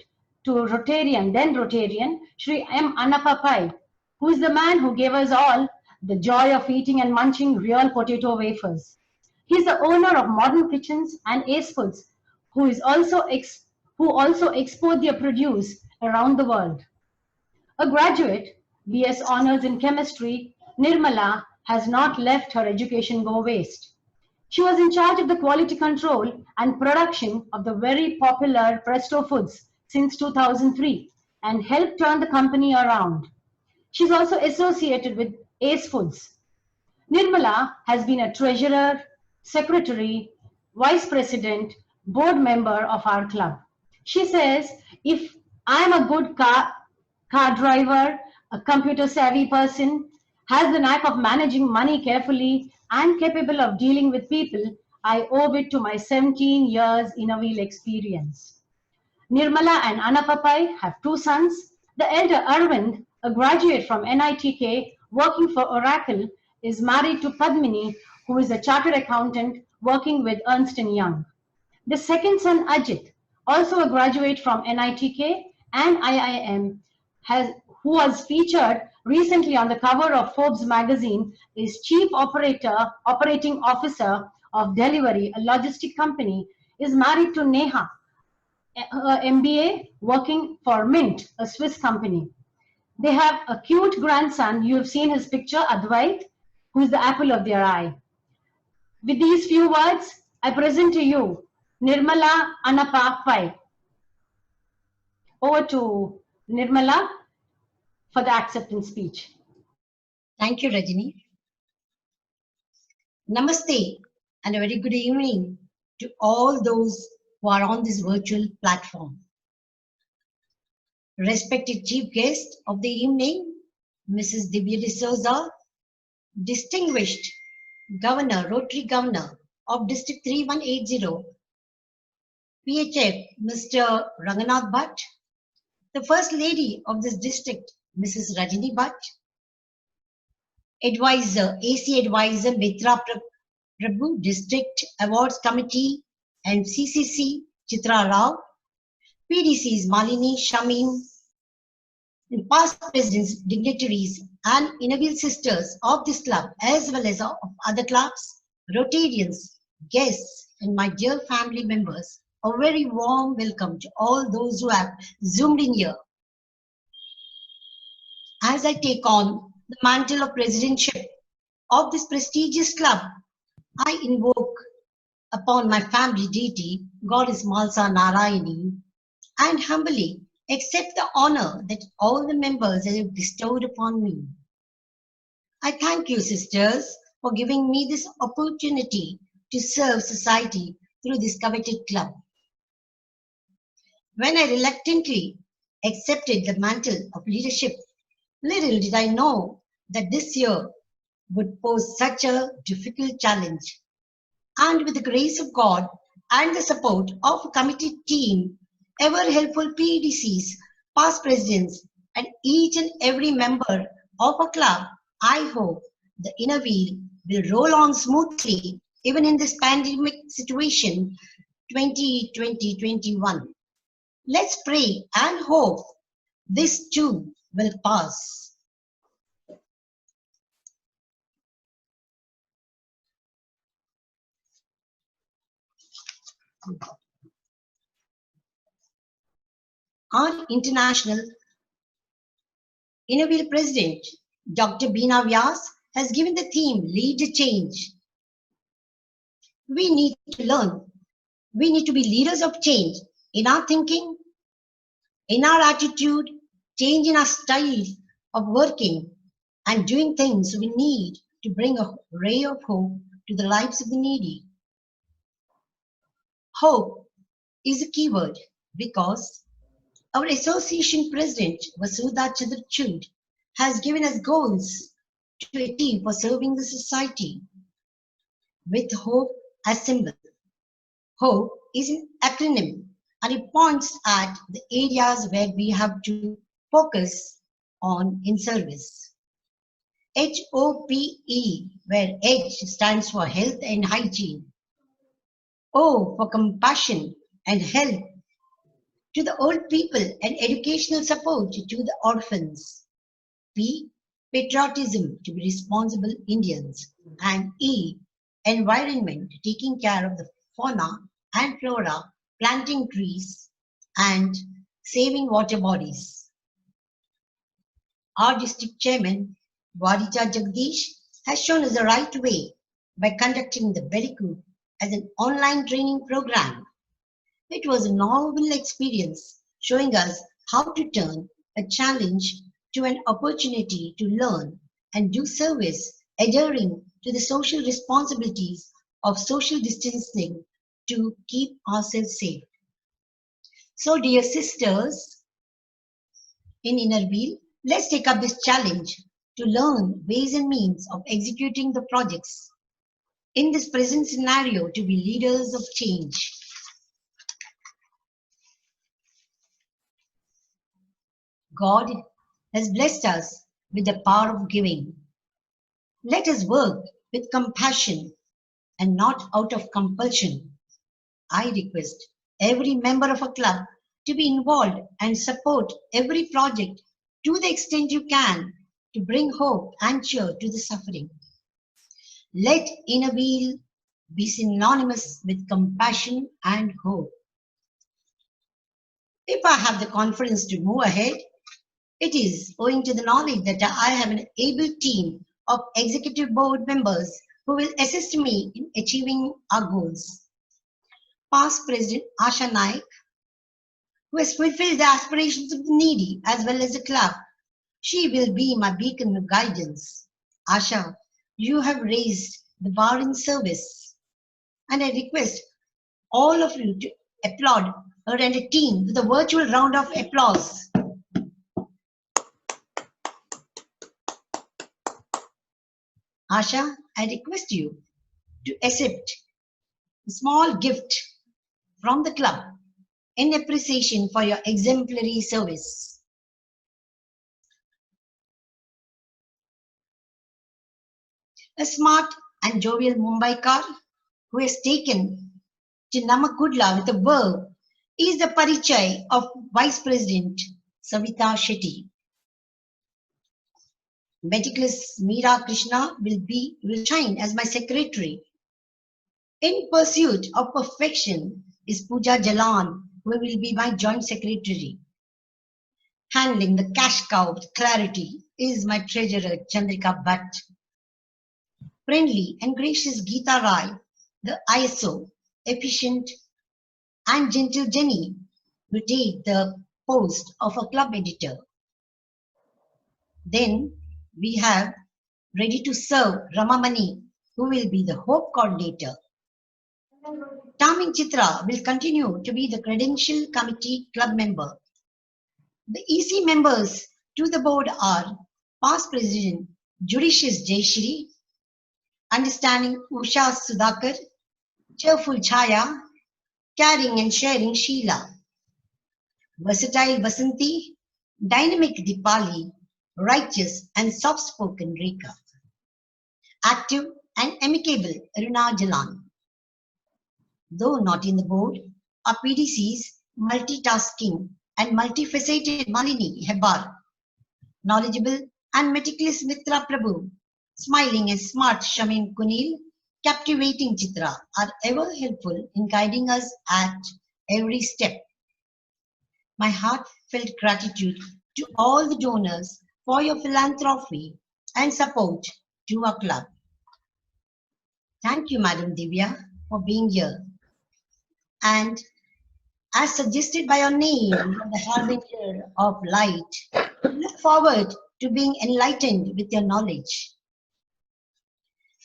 to then Rotarian, Sri M. Annappa Pai, who is the man who gave us all the joy of eating and munching real potato wafers. He is the owner of Modern Kitchens and Ace Foods, who also export their produce around the world. A graduate, BS Honours in Chemistry, Nirmala has not let her education go waste. She was in charge of the quality control and production of the very popular Presto Foods since 2003 and helped turn the company around. She's also associated with Ace Foods. Nirmala has been a treasurer, secretary, vice president, board member of our club. She says, if I'm a good car driver, a computer savvy person, has the knack of managing money carefully and capable of dealing with people, I owe it to my 17 years inner wheel experience. Nirmala and Annappa Pai have two sons. The elder Arvind, a graduate from NITK working for Oracle, is married to Padmini, who is a chartered accountant working with Ernst & Young. The second son, Ajit, also a graduate from NITK and IIM, who was featured recently on the cover of Forbes magazine, is Chief Operating Officer of Delivery, a logistic company, is married to Neha, MBA, working for Mint, a Swiss company. They have a cute grandson, you have seen his picture, Advait, who is the apple of their eye. With these few words, I present to you Nirmala Annappa Pai. Over to Nirmala for the acceptance speech. Thank you, Rajni. Namaste and a very good evening to all those who are on this virtual platform. Respected chief guest of the evening, Mrs. Divya D'Souza, distinguished Governor, Rotary Governor of District 3180, PHF, Mr. Ranganath Bhatt, the First Lady of this district, Mrs. Rajni Bhatt, Advisor, AC Advisor Mitra Prabhu, District Awards Committee and CCC Chitra Rao, PDCs Malini, Shamim, and past presidents, dignitaries, and inner wheel sisters of this club, as well as of other clubs, Rotarians, guests, and my dear family members, a very warm welcome to all those who have zoomed in here. As I take on the mantle of presidentship of this prestigious club, I invoke upon my family deity, Goddess Malsa Narayani, and humbly accept the honor that all the members have bestowed upon me. I thank you, sisters, for giving me this opportunity to serve society through this coveted club. When I reluctantly accepted the mantle of leadership, little did I know that this year would pose such a difficult challenge. And with the grace of God and the support of a committed team, ever helpful PDCs, past presidents, and each and every member of a club, I hope the inner wheel will roll on smoothly even in this pandemic situation 2020-21. Let's pray and hope this too will pass. Our international Inner Wheel President, Dr. Beena Vyas, has given the theme Lead the Change. We need to learn. We need to be leaders of change in our thinking, in our attitude, change in our style of working and doing things. We need to bring a ray of hope to the lives of the needy. Hope is a keyword because our association president, Vasudha Chandrachud, has given us goals to achieve for serving the society with hope as symbol. Hope is an acronym and it points at the areas where we have to focus on in service. HOPE, where H stands for health and hygiene. O for compassion and help to the old people and educational support to the orphans. P, patriotism, to be responsible Indians. And E, environment, taking care of the fauna and flora, planting trees and saving water bodies. Our district chairman, Wadita Jagdish, has shown us the right way by conducting the Beriku as an online training program. It was a novel experience showing us how to turn a challenge to an opportunity to learn and do service, adhering to the social responsibilities of social distancing to keep ourselves safe. So, dear sisters in Inner Wheel, let's take up this challenge to learn ways and means of executing the projects in this present scenario to be leaders of change. God has blessed us with the power of giving. Let us work with compassion and not out of compulsion. I request every member of a club to be involved and support every project to the extent you can to bring hope and cheer to the suffering. Let Inner Wheel be synonymous with compassion and hope. If I have the confidence to move ahead, it is owing to the knowledge that I have an able team of executive board members who will assist me in achieving our goals. Past President Asha Naik, who has fulfilled the aspirations of the needy as well as the club. She will be my beacon of guidance. Asha, you have raised the bar in service, and I request all of you to applaud her and a team with a virtual round of applause. Asha, I request you to accept a small gift from the club in appreciation for your exemplary service. A smart and jovial Mumbaikar who has taken to Namakudla with a verb is the Parichay of Vice President Savita Shetty. Meticulous Meera Krishna will shine as my secretary. In pursuit of perfection is Pooja Jalan, who will be my joint secretary. Handling the cash cow with clarity is my treasurer Chandrika Bhatt. Friendly and gracious Geeta Rai, the ISO, efficient and gentle Jenny, will take the post of a club editor. Then we have ready to serve Ramamani, who will be the Hope Coordinator. Taming Chitra will continue to be the Credential Committee Club member. The EC members to the board are Past President Judicious Jayashri, Understanding Usha Sudhakar, Cheerful Chaya, Caring and Sharing Sheila, Versatile Vasanti, Dynamic Dipali, Righteous and Soft-spoken Rika, Active and Amicable Runa Jalan. Though not in the board, are PDCs multitasking and multifaceted Malini Hebar, knowledgeable and meticulous Mitra Prabhu, smiling and smart Shamim Kunil, captivating Chitra are ever helpful in guiding us at every step. My heartfelt gratitude to all the donors for your philanthropy and support to our club. Thank you, Madam Divya, for being here. And as suggested by your name, the harbinger of light, we look forward to being enlightened with your knowledge.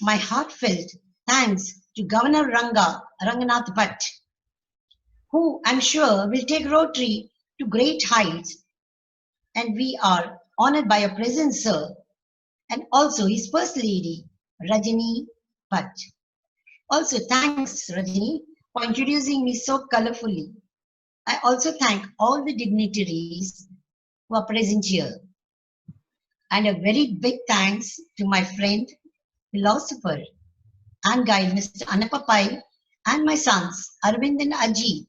My heartfelt thanks to Governor Ranganath Bhatt, who I'm sure will take Rotary to great heights, and we are honored by your presence, sir, and also his First Lady, Rajani Bhatt. Also, thanks, Rajani, for introducing me so colorfully. I also thank all the dignitaries who are present here. And a very big thanks to my friend, philosopher, and guide, Mr. Anapapai, and my sons, Arvind and Ajit,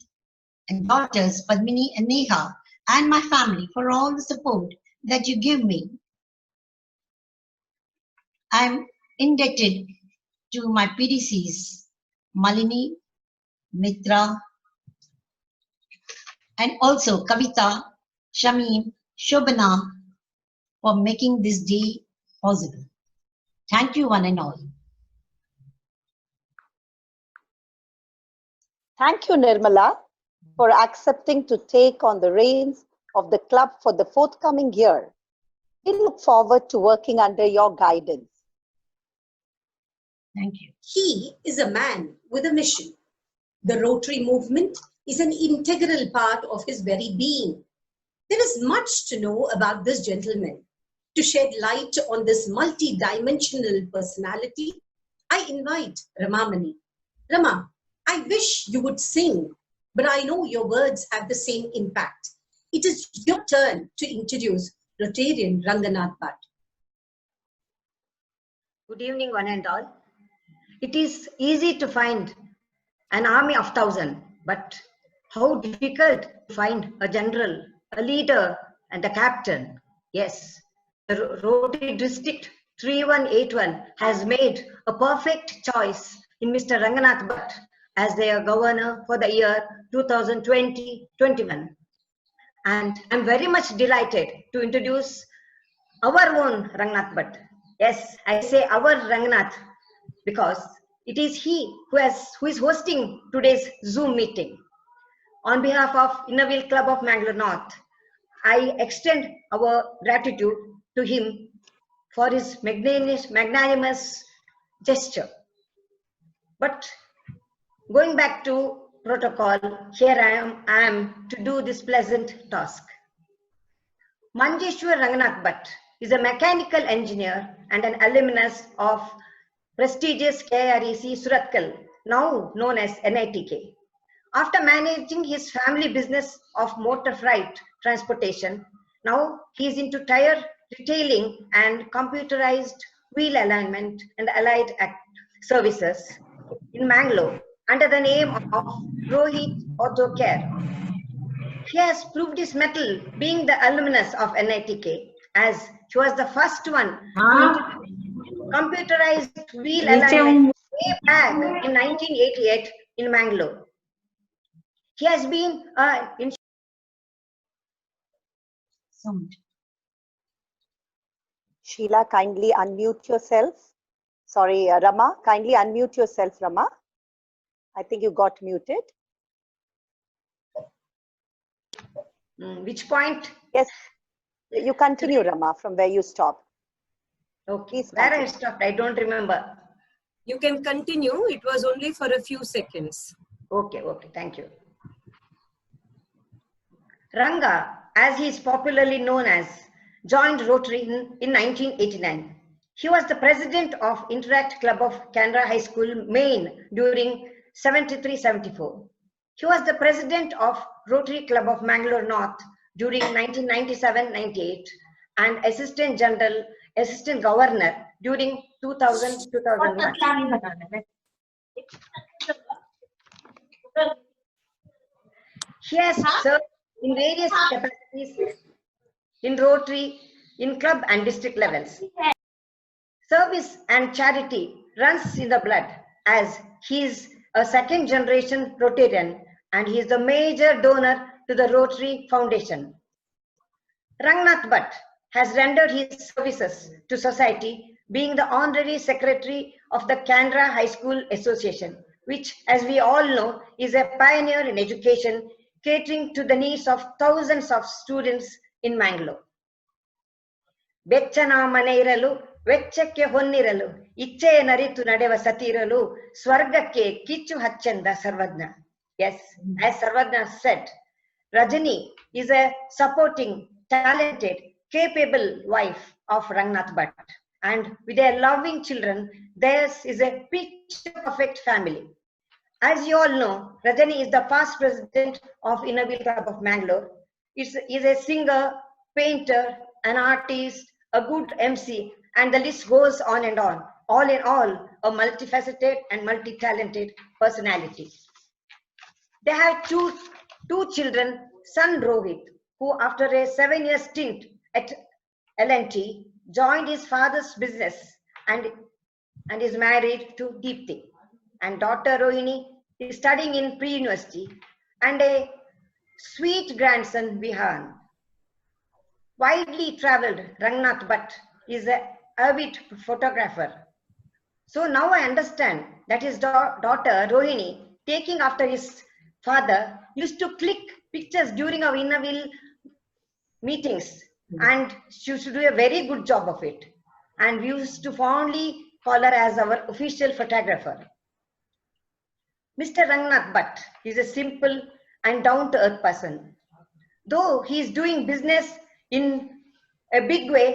and daughters, Padmini and Neha, and my family for all the support that you give me. I'm indebted to my PDCs, Malini, Mitra, and also Kavita, Shamim, Shobana, for making this day possible. Thank you, one and all. Thank you, Nirmala, for accepting to take on the reins of the club for the forthcoming year. We look forward to working under your guidance. Thank you. He is a man with a mission. The Rotary movement is an integral part of his very being. There is much to know about this gentleman. To shed light on this multi-dimensional personality, I invite Ramamani. Rama, I wish you would sing, but I know your words have the same impact. It is your turn to introduce Rotarian Ranganath Bhatt. Good evening, one and all. It is easy to find an army of 1,000, but how difficult to find a general, a leader, and a captain. Yes, the Rotary District 3181 has made a perfect choice in Mr. Ranganath Bhatt as their governor for the year 2020-21. And I'm very much delighted to introduce our own Ranganath Bhatt. Yes, I say our Ranganath because it is he who is hosting today's Zoom meeting. On behalf of Innerville Club of Mangalore North, I extend our gratitude to him for his magnanimous gesture. But going back to protocol, here I am to do this pleasant task. Manjeshwar Ranganath Bhatt is a mechanical engineer and an alumnus of prestigious KREC Surathkal, now known as NITK. After managing his family business of motor freight transportation, now he is into tire retailing and computerized wheel alignment and allied services in Mangalore under the name of Rohit Auto Care. He has proved his mettle being the alumnus of NITK, as he was the first one to computerized wheel alignment way back in 1988 in Mangalore. He has been Sheila, kindly unmute yourself. Sorry, Rama, kindly unmute yourself, Rama. I think you got muted. Which point? Yes, you continue, Rama, from where you stopped. Okay, Please where I continue. stopped, I don't remember. You can continue. It was only for a few seconds. Okay, okay, thank you. Ranga, as he is popularly known as, joined Rotary in 1989. He was the president of Interact Club of Canara High School, Maine during 73-74. He was the president of Rotary Club of Mangalore North during 1997-98 and assistant governor during 2000-2001. He has served in various capacities in Rotary, in club and district levels. Service and charity runs in the blood, as he is a second generation Rotarian and he is the major donor to the Rotary Foundation. Rangnath Bhatt has rendered his services to society, being the honorary secretary of the Canara High School Association, which, as we all know, is a pioneer in education, catering to the needs of thousands of students in Mangalore. ಬೆಚ್ಚನ ಮನೆ ಇರಲು ವೆಚ್ಚಕ್ಕೆ ಹೊನ್ನಿರಲು ಇಚ್ಛೆಯ ನರಿತು ನಡೆವ ಸತಿರಲು ಸ್ವರ್ಗಕ್ಕೆ ಕಿಚ್ಚು ಹಚ್ಚೆಂದ ಸರ್ವಜ್ಞ. Yes, as Sarvajna said, Rajani is a supporting, talented, capable wife of Rangnath Bhatt, and with their loving children, theirs is a picture perfect family. As you all know, Rajani is the past president of Inner Wheel Club of Mangalore. Is a singer, painter, an artist, a good MC, and the list goes on and on. All in all, a multifaceted and multi-talented personality. They have two children, son Rohit, who after a 7-year stint at L&T joined his father's business and is married to Deepthi. And daughter Rohini is studying in pre-university, and a sweet grandson Vihan. Widely traveled Rangnath Bhatt is an avid photographer. So now I understand that his daughter Rohini, taking after his father, used to click pictures during our Inner Wheel meetings, and she used to do a very good job of it. And we used to fondly call her as our official photographer. Mr. Rangnath Bhatt is a simple and down-to-earth person. Though he is doing business in a big way,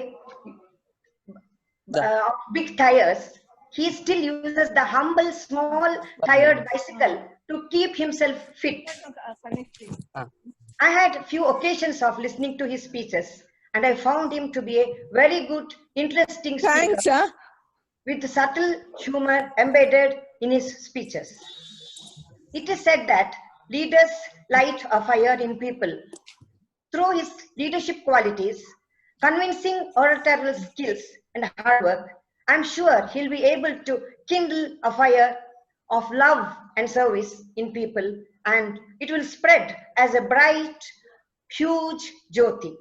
big tires, he still uses the humble, small, tired bicycle to keep himself fit. I had few occasions of listening to his speeches, and I found him to be a very good, interesting speaker with subtle humor embedded in his speeches. It is said that leaders light a fire in people. Through his leadership qualities, convincing oratorial skills, and hard work, I'm sure he'll be able to kindle a fire of love and service in people, and it will spread as a bright, huge jyoti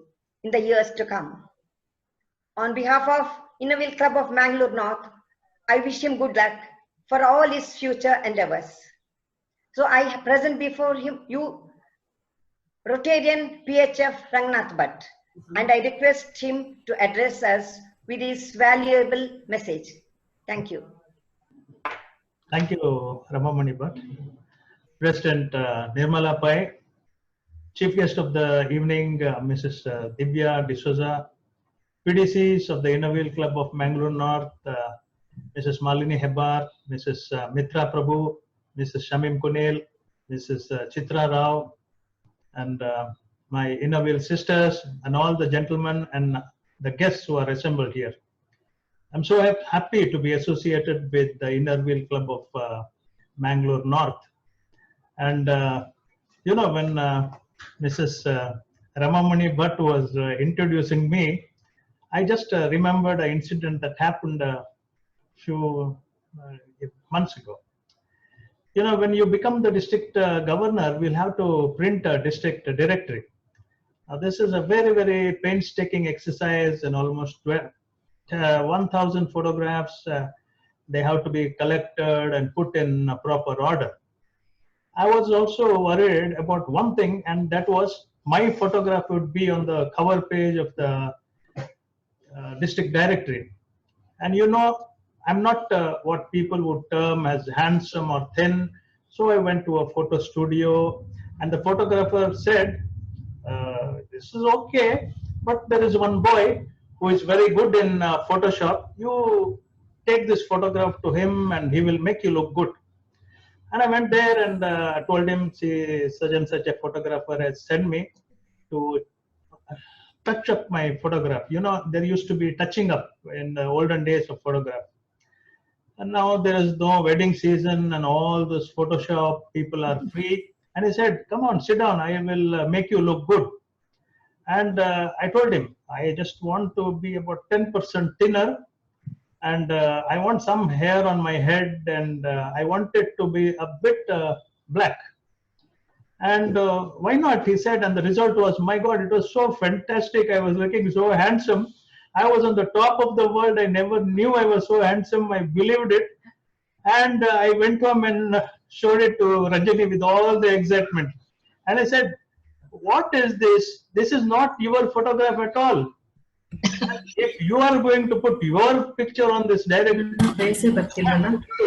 in the years to come. On behalf of Inner Wheel Club of Mangalore North, I wish him good luck for all his future endeavors. So I present before you Rotarian PHF Rangnath Bhatt, and I request him to address us with his valuable message. Thank you. Thank you, Ramamani Bhatt. President Nirmala Pai, Chief Guest of the evening, Mrs. Divya D'Souza, PDCs of the Inner Wheel Club of Mangalore North, Mrs. Malini Hebbar, Mrs. Mitra Prabhu, Mrs. Shamim Kunil, Mrs. Chitra Rao, and my Inner Wheel sisters, and all the gentlemen and the guests who are assembled here. I'm so happy to be associated with the Inner Wheel Club of Mangalore North. And you know, when Mrs. Ramamani Bhatt was introducing me, I just remembered an incident that happened a few months ago. You know, when you become the district governor, we'll have to print a district directory. This is a very, very painstaking exercise, and almost 1,000 photographs. They have to be collected and put in a proper order. I was also worried about one thing, and that was my photograph would be on the cover page of the district directory. And you know, I'm not what people would term as handsome or thin. So I went to a photo studio, and the photographer said, this is okay, but there is one boy who is very good in Photoshop. You take this photograph to him and he will make you look good. And I went there and told him, see, such and such a photographer has sent me to touch up my photograph. You know, there used to be touching up in the olden days of photograph. And now there is no wedding season and all this Photoshop, people are free. And he said, come on, sit down, I will make you look good. And I told him, I just want to be about 10% thinner, and I want some hair on my head, and I want it to be a bit black. And why not, he said, and the result was, my God, it was so fantastic. I was looking so handsome. I was on the top of the world. I never knew I was so handsome. I believed it. And I went home and showed it to Ranjani with all the excitement. And I said, what is this? This is not your photograph at all. If you are going to put your picture on this directory,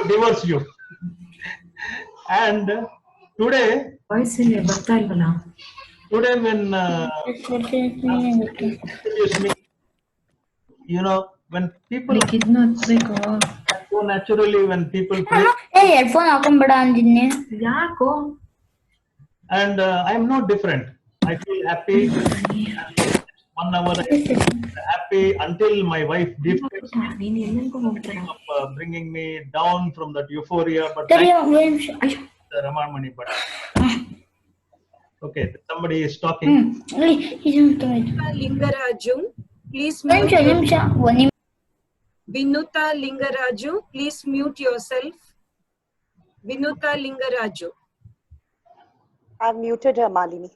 divorce you. And today when you know, when people so naturally, when people play, and I'm no different. I feel happy. 1 hour I feel happy until my wife dictates bringing me down from that euphoria. But Ramamani, but okay, somebody is talking. Lingaraju, please mute. Vinuta Lingaraju, please mute yourself. Vinuta Lingaraju. I've muted her, Malini.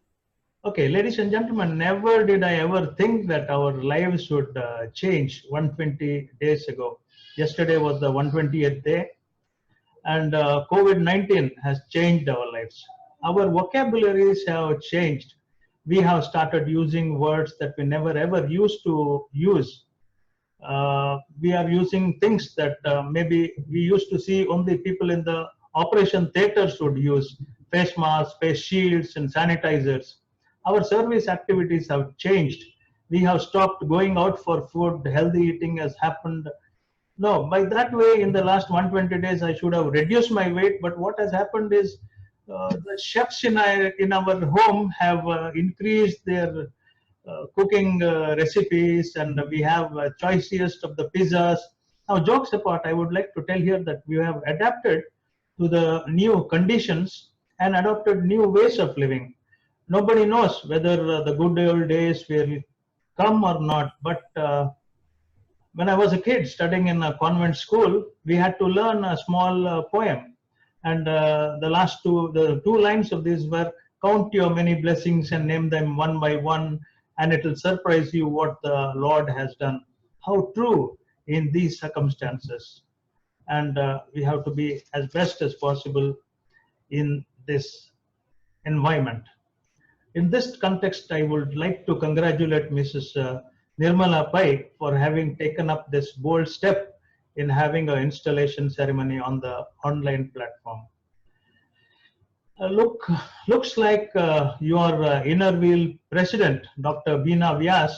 Okay, ladies and gentlemen, never did I ever think that our lives would change 120 days ago. Yesterday was the 120th day, and COVID-19 has changed our lives. Our vocabularies have changed. We have started using words that we never ever used to use. We are using things that maybe we used to see only people in the operation theaters would use, face masks, face shields, and sanitizers. Our service activities have changed. We have stopped going out for food. Healthy eating has happened. No, by that way, in the last 120 days, I should have reduced my weight. But what has happened is the chefs in our home have increased their cooking recipes, and we have choicest of the pizzas. Now, jokes apart, I would like to tell here that we have adapted to the new conditions and adopted new ways of living. Nobody knows whether the good old days will come or not, but when I was a kid studying in a convent school, we had to learn a small poem, and the two lines of this were, count your many blessings and name them one by one, and it will surprise you what the Lord has done. How true in these circumstances. And we have to be as best as possible in this environment. In this context, I would like to congratulate Mrs. Nirmala Pai for having taken up this bold step in having an installation ceremony on the online platform. Looks like your inner wheel president, Dr. Beena Vyas,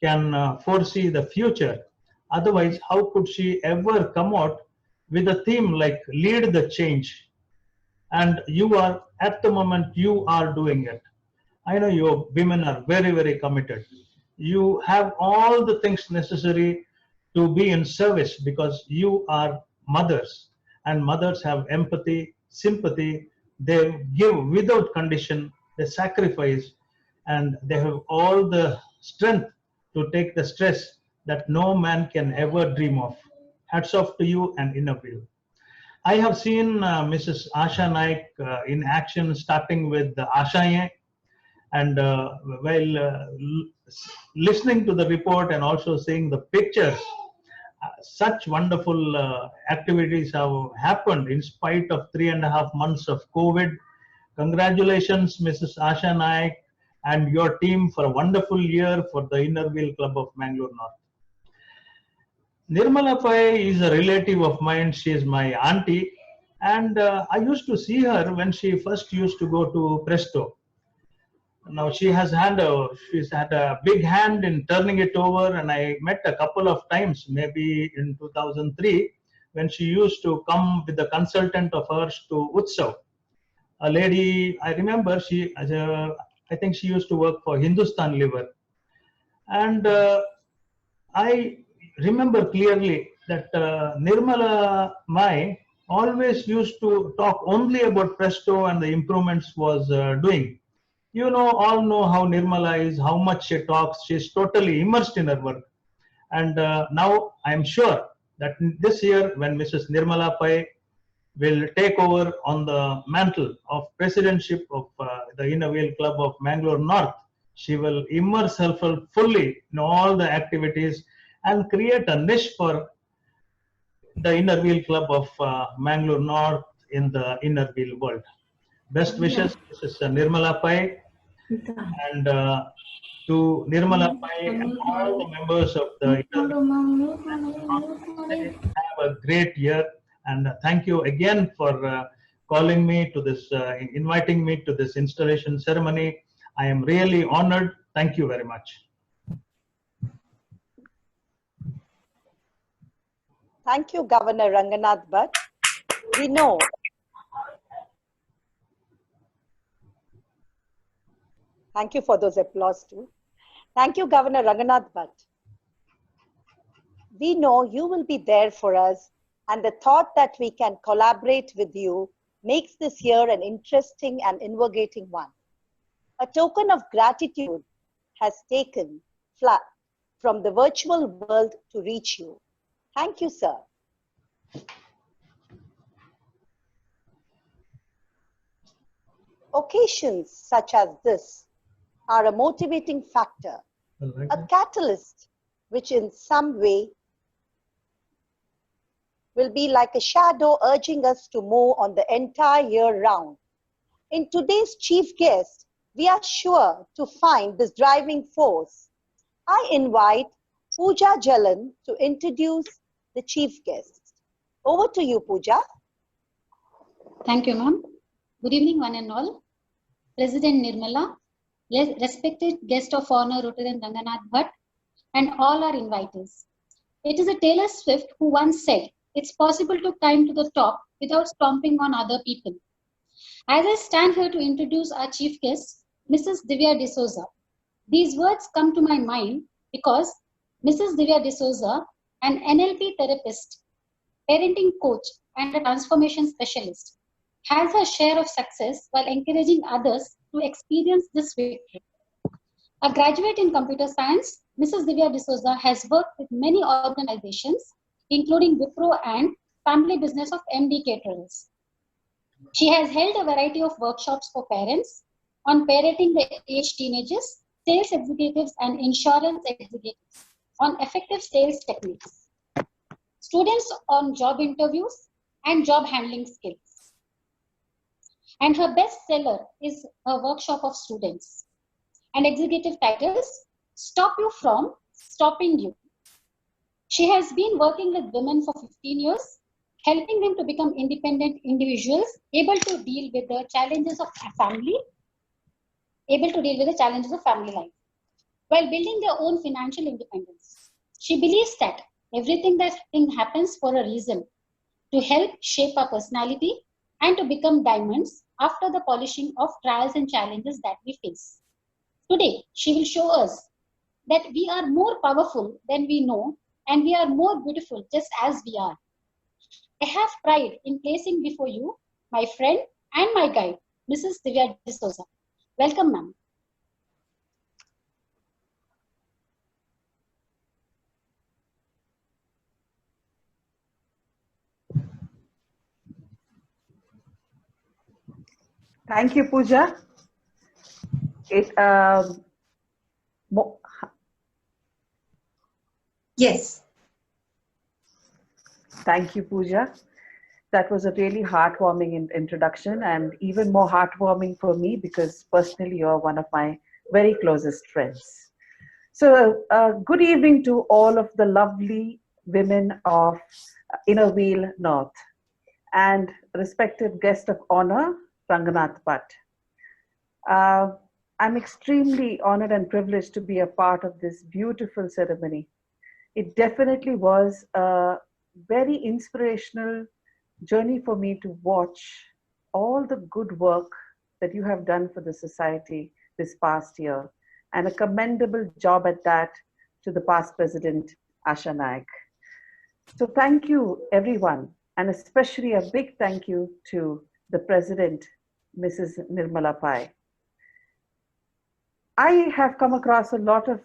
can foresee the future. Otherwise, how could she ever come out with a theme like lead the change? And you are, at the moment, you are doing it. I know your women are very, very committed. You have all the things necessary to be in service because you are mothers, and mothers have empathy, sympathy. They give without condition, they sacrifice, and they have all the strength to take the stress that no man can ever dream of. Hats off to you and Inner Wheel. I have seen Mrs. Asha Naik in action, starting with the Ashaye, and while listening to the report and also seeing the pictures, such wonderful activities have happened in spite of 3.5 months of COVID. Congratulations, Mrs. Asha Naik and your team for a wonderful year for the Inner Wheel Club of Mangalore North. Nirmala Pai is a relative of mine. She is my auntie, and I used to see her when she first used to go to Presto. Now she's had a big hand in turning it over, and I met a couple of times, maybe in 2003, when she used to come with a consultant of hers to Utsav. A lady, I remember, I think she used to work for Hindustan Liver, and I remember clearly that Nirmala Mai always used to talk only about Presto and the improvements was doing. You know, all know how Nirmala is, how much she talks. She's totally immersed in her work. And now I'm sure that this year, when Mrs. Nirmala Pai will take over on the mantle of presidentship of the Inner Wheel Club of Mangalore North, she will immerse herself fully in all the activities and create a niche for the Inner Wheel Club of Mangalore North in the Inner Wheel world. Best wishes, Mrs. Nirmala Pai, and to Nirmala Pai and all the members of the Inner Wheel. Have a great year, and thank you again for calling me to this, inviting me to this installation ceremony. I am really honored. Thank you very much. Thank you, Governor Ranganath Bhatt. We know thank you for those applause too. Thank you, Governor Ranganath Bhatt. We know you will be there for us, and the thought that we can collaborate with you makes this year an interesting and invigorating one. A token of gratitude has taken flight from the virtual world to reach you. Thank you, sir. Occasions such as this are a motivating factor, a catalyst which in some way will be like a shadow urging us to move on the entire year round. In today's chief guest, we are sure to find this driving force. I invite Pooja Jalan to introduce the chief guest. Over to you, Pooja. Thank you, ma'am. Good evening, one and all. President Nirmala, respected guest of honor Rotarian Ranganath Bhatt, and all our invitees. It is a Taylor Swift who once said, "It's possible to climb to the top without stomping on other people." As I stand here to introduce our chief guest, Mrs. Divya D'Souza, these words come to my mind because Mrs. Divya D'Souza, an NLP therapist, parenting coach, and a transformation specialist, has her share of success while encouraging others to experience this victory. A graduate in computer science, Mrs. Divya D'Souza has worked with many organizations, including Wipro and Family Business of MD Caterers. She has held a variety of workshops for parents on parenting the aged teenagers, sales executives, and insurance executives on effective sales techniques, students on job interviews and job handling skills. And her bestseller is a workshop of students. And executive titles, Stop You From Stopping You. She has been working with women for 15 years, helping them to become independent individuals, able to deal with the challenges of family life, while building their own financial independence. She believes that everything that happens for a reason, to help shape our personality and to become diamonds after the polishing of trials and challenges that we face. Today, she will show us that we are more powerful than we know, and we are more beautiful just as we are. I have pride in placing before you my friend and my guide, Mrs. Divya D'Souza. Welcome, ma'am. Thank you, Pooja. Yes. Thank you, Pooja. That was a really heartwarming introduction, and even more heartwarming for me because personally you're one of my very closest friends. So good evening to all of the lovely women of Inner Wheel North and respected guest of honor, Ranganath Bhatt. I'm extremely honored and privileged to be a part of this beautiful ceremony. It definitely was a very inspirational journey for me to watch all the good work that you have done for the society this past year, and a commendable job at that to the past president, Asha Naik. So thank you, everyone, and especially a big thank you to the president, Mrs. Nirmala Pai. I have come across a lot of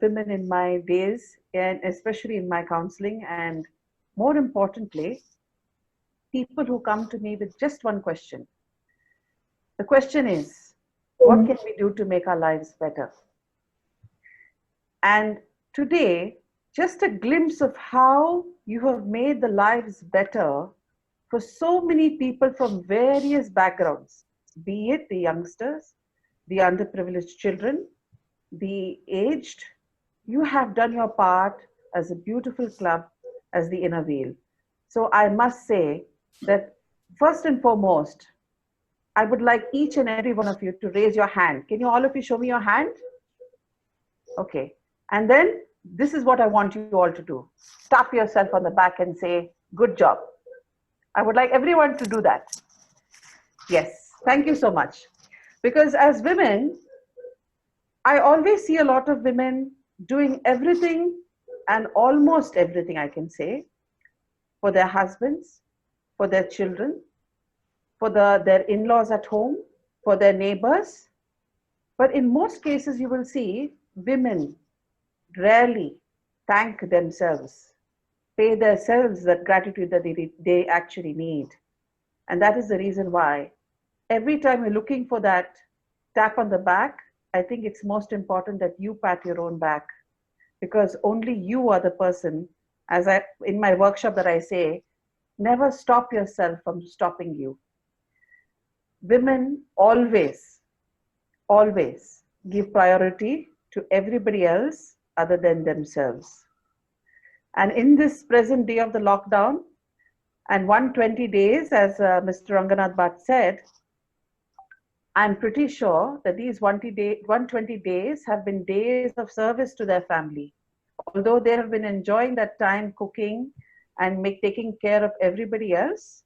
women in my days, and especially in my counseling, and more importantly, people who come to me with just one question. The question is, what can we do to make our lives better? And today, just a glimpse of how you have made the lives better for so many people from various backgrounds, be it the youngsters, the underprivileged children, the aged. You have done your part as a beautiful club, as the Inner Wheel. So I must say that first and foremost, I would like each and every one of you to raise your hand. Can you all of you show me your hand? Okay. And then this is what I want you all to do. Tap yourself on the back and say, good job. I would like everyone to do that. Yes. Thank you so much. Because as women, I always see a lot of women doing everything and almost everything, I can say, for their husbands, for their children, for their in-laws at home, for their neighbors. But in most cases, you will see women rarely thank themselves, pay themselves that gratitude that they actually need. And that is the reason why every time you're looking for that tap on the back, I think it's most important that you pat your own back, because only you are the person, as in my workshop that I say, never stop yourself from stopping you. Women always, always give priority to everybody else other than themselves. And in this present day of the lockdown and 120 days, as Mr. Ranganath Bhatt said, I'm pretty sure that these 120 days have been days of service to their family. Although they have been enjoying that time cooking and taking care of everybody else,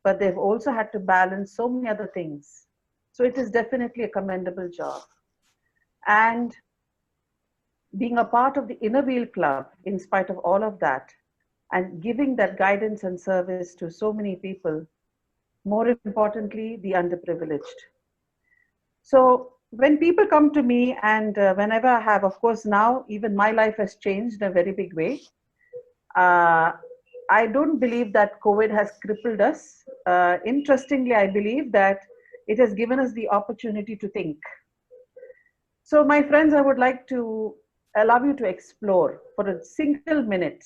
but they've also had to balance so many other things. So it is definitely a commendable job. And being a part of the Inner Wheel Club, in spite of all of that, and giving that guidance and service to so many people, more importantly, the underprivileged. So when people come to me, and whenever I have, of course, now even my life has changed in a very big way. I don't believe that COVID has crippled us. Interestingly, I believe that it has given us the opportunity to think. So my friends, I would like to allow you to explore for a single minute.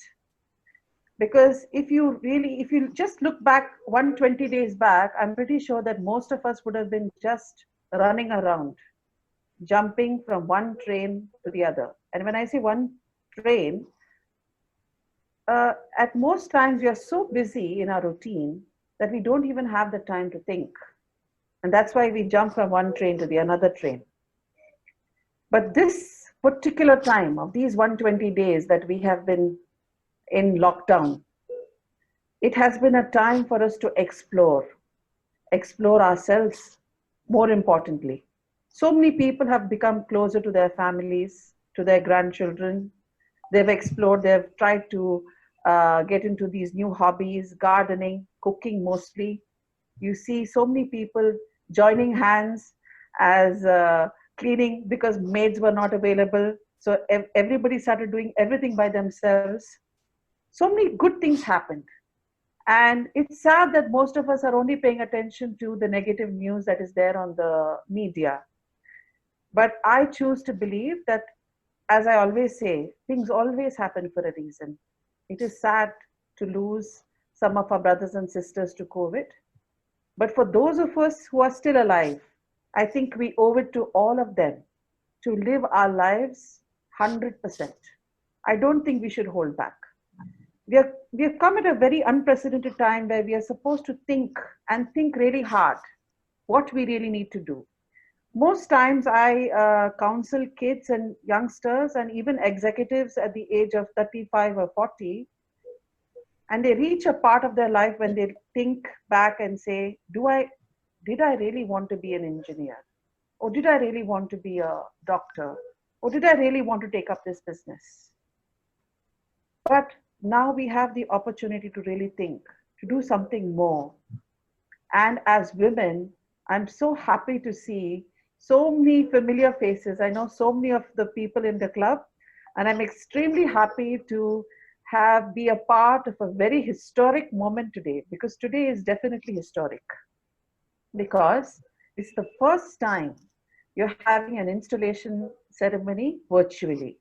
Because if you just look back 120 days back, I'm pretty sure that most of us would have been just running around, jumping from one train to the other. And when I say one train, at most times we are so busy in our routine that we don't even have the time to think. And that's why we jump from one train to the another train. But this particular time of these 120 days that we have been in lockdown, it has been a time for us to explore ourselves, more importantly. So many people have become closer to their families, to their grandchildren. They've explored, they've tried to get into these new hobbies, gardening, cooking mostly. You see so many people joining hands as cleaning because maids were not available. So everybody started doing everything by themselves. So many good things happened. And it's sad that most of us are only paying attention to the negative news that is there on the media. But I choose to believe that, as I always say, things always happen for a reason. It is sad to lose some of our brothers and sisters to COVID. But for those of us who are still alive, I think we owe it to all of them to live our lives 100%. I don't think we should hold back. We have come at a very unprecedented time where we are supposed to think and think really hard what we really need to do. Most times I counsel kids and youngsters and even executives at the age of 35 or 40, and they reach a part of their life when they think back and say, did I really want to be an engineer? Or did I really want to be a doctor? Or did I really want to take up this business? But now we have the opportunity to really think, to do something more. And as women, I'm so happy to see so many familiar faces. I know so many of the people in the club, and I'm extremely happy to be a part of a very historic moment today, because today is definitely historic, because it's the first time you're having an installation ceremony virtually.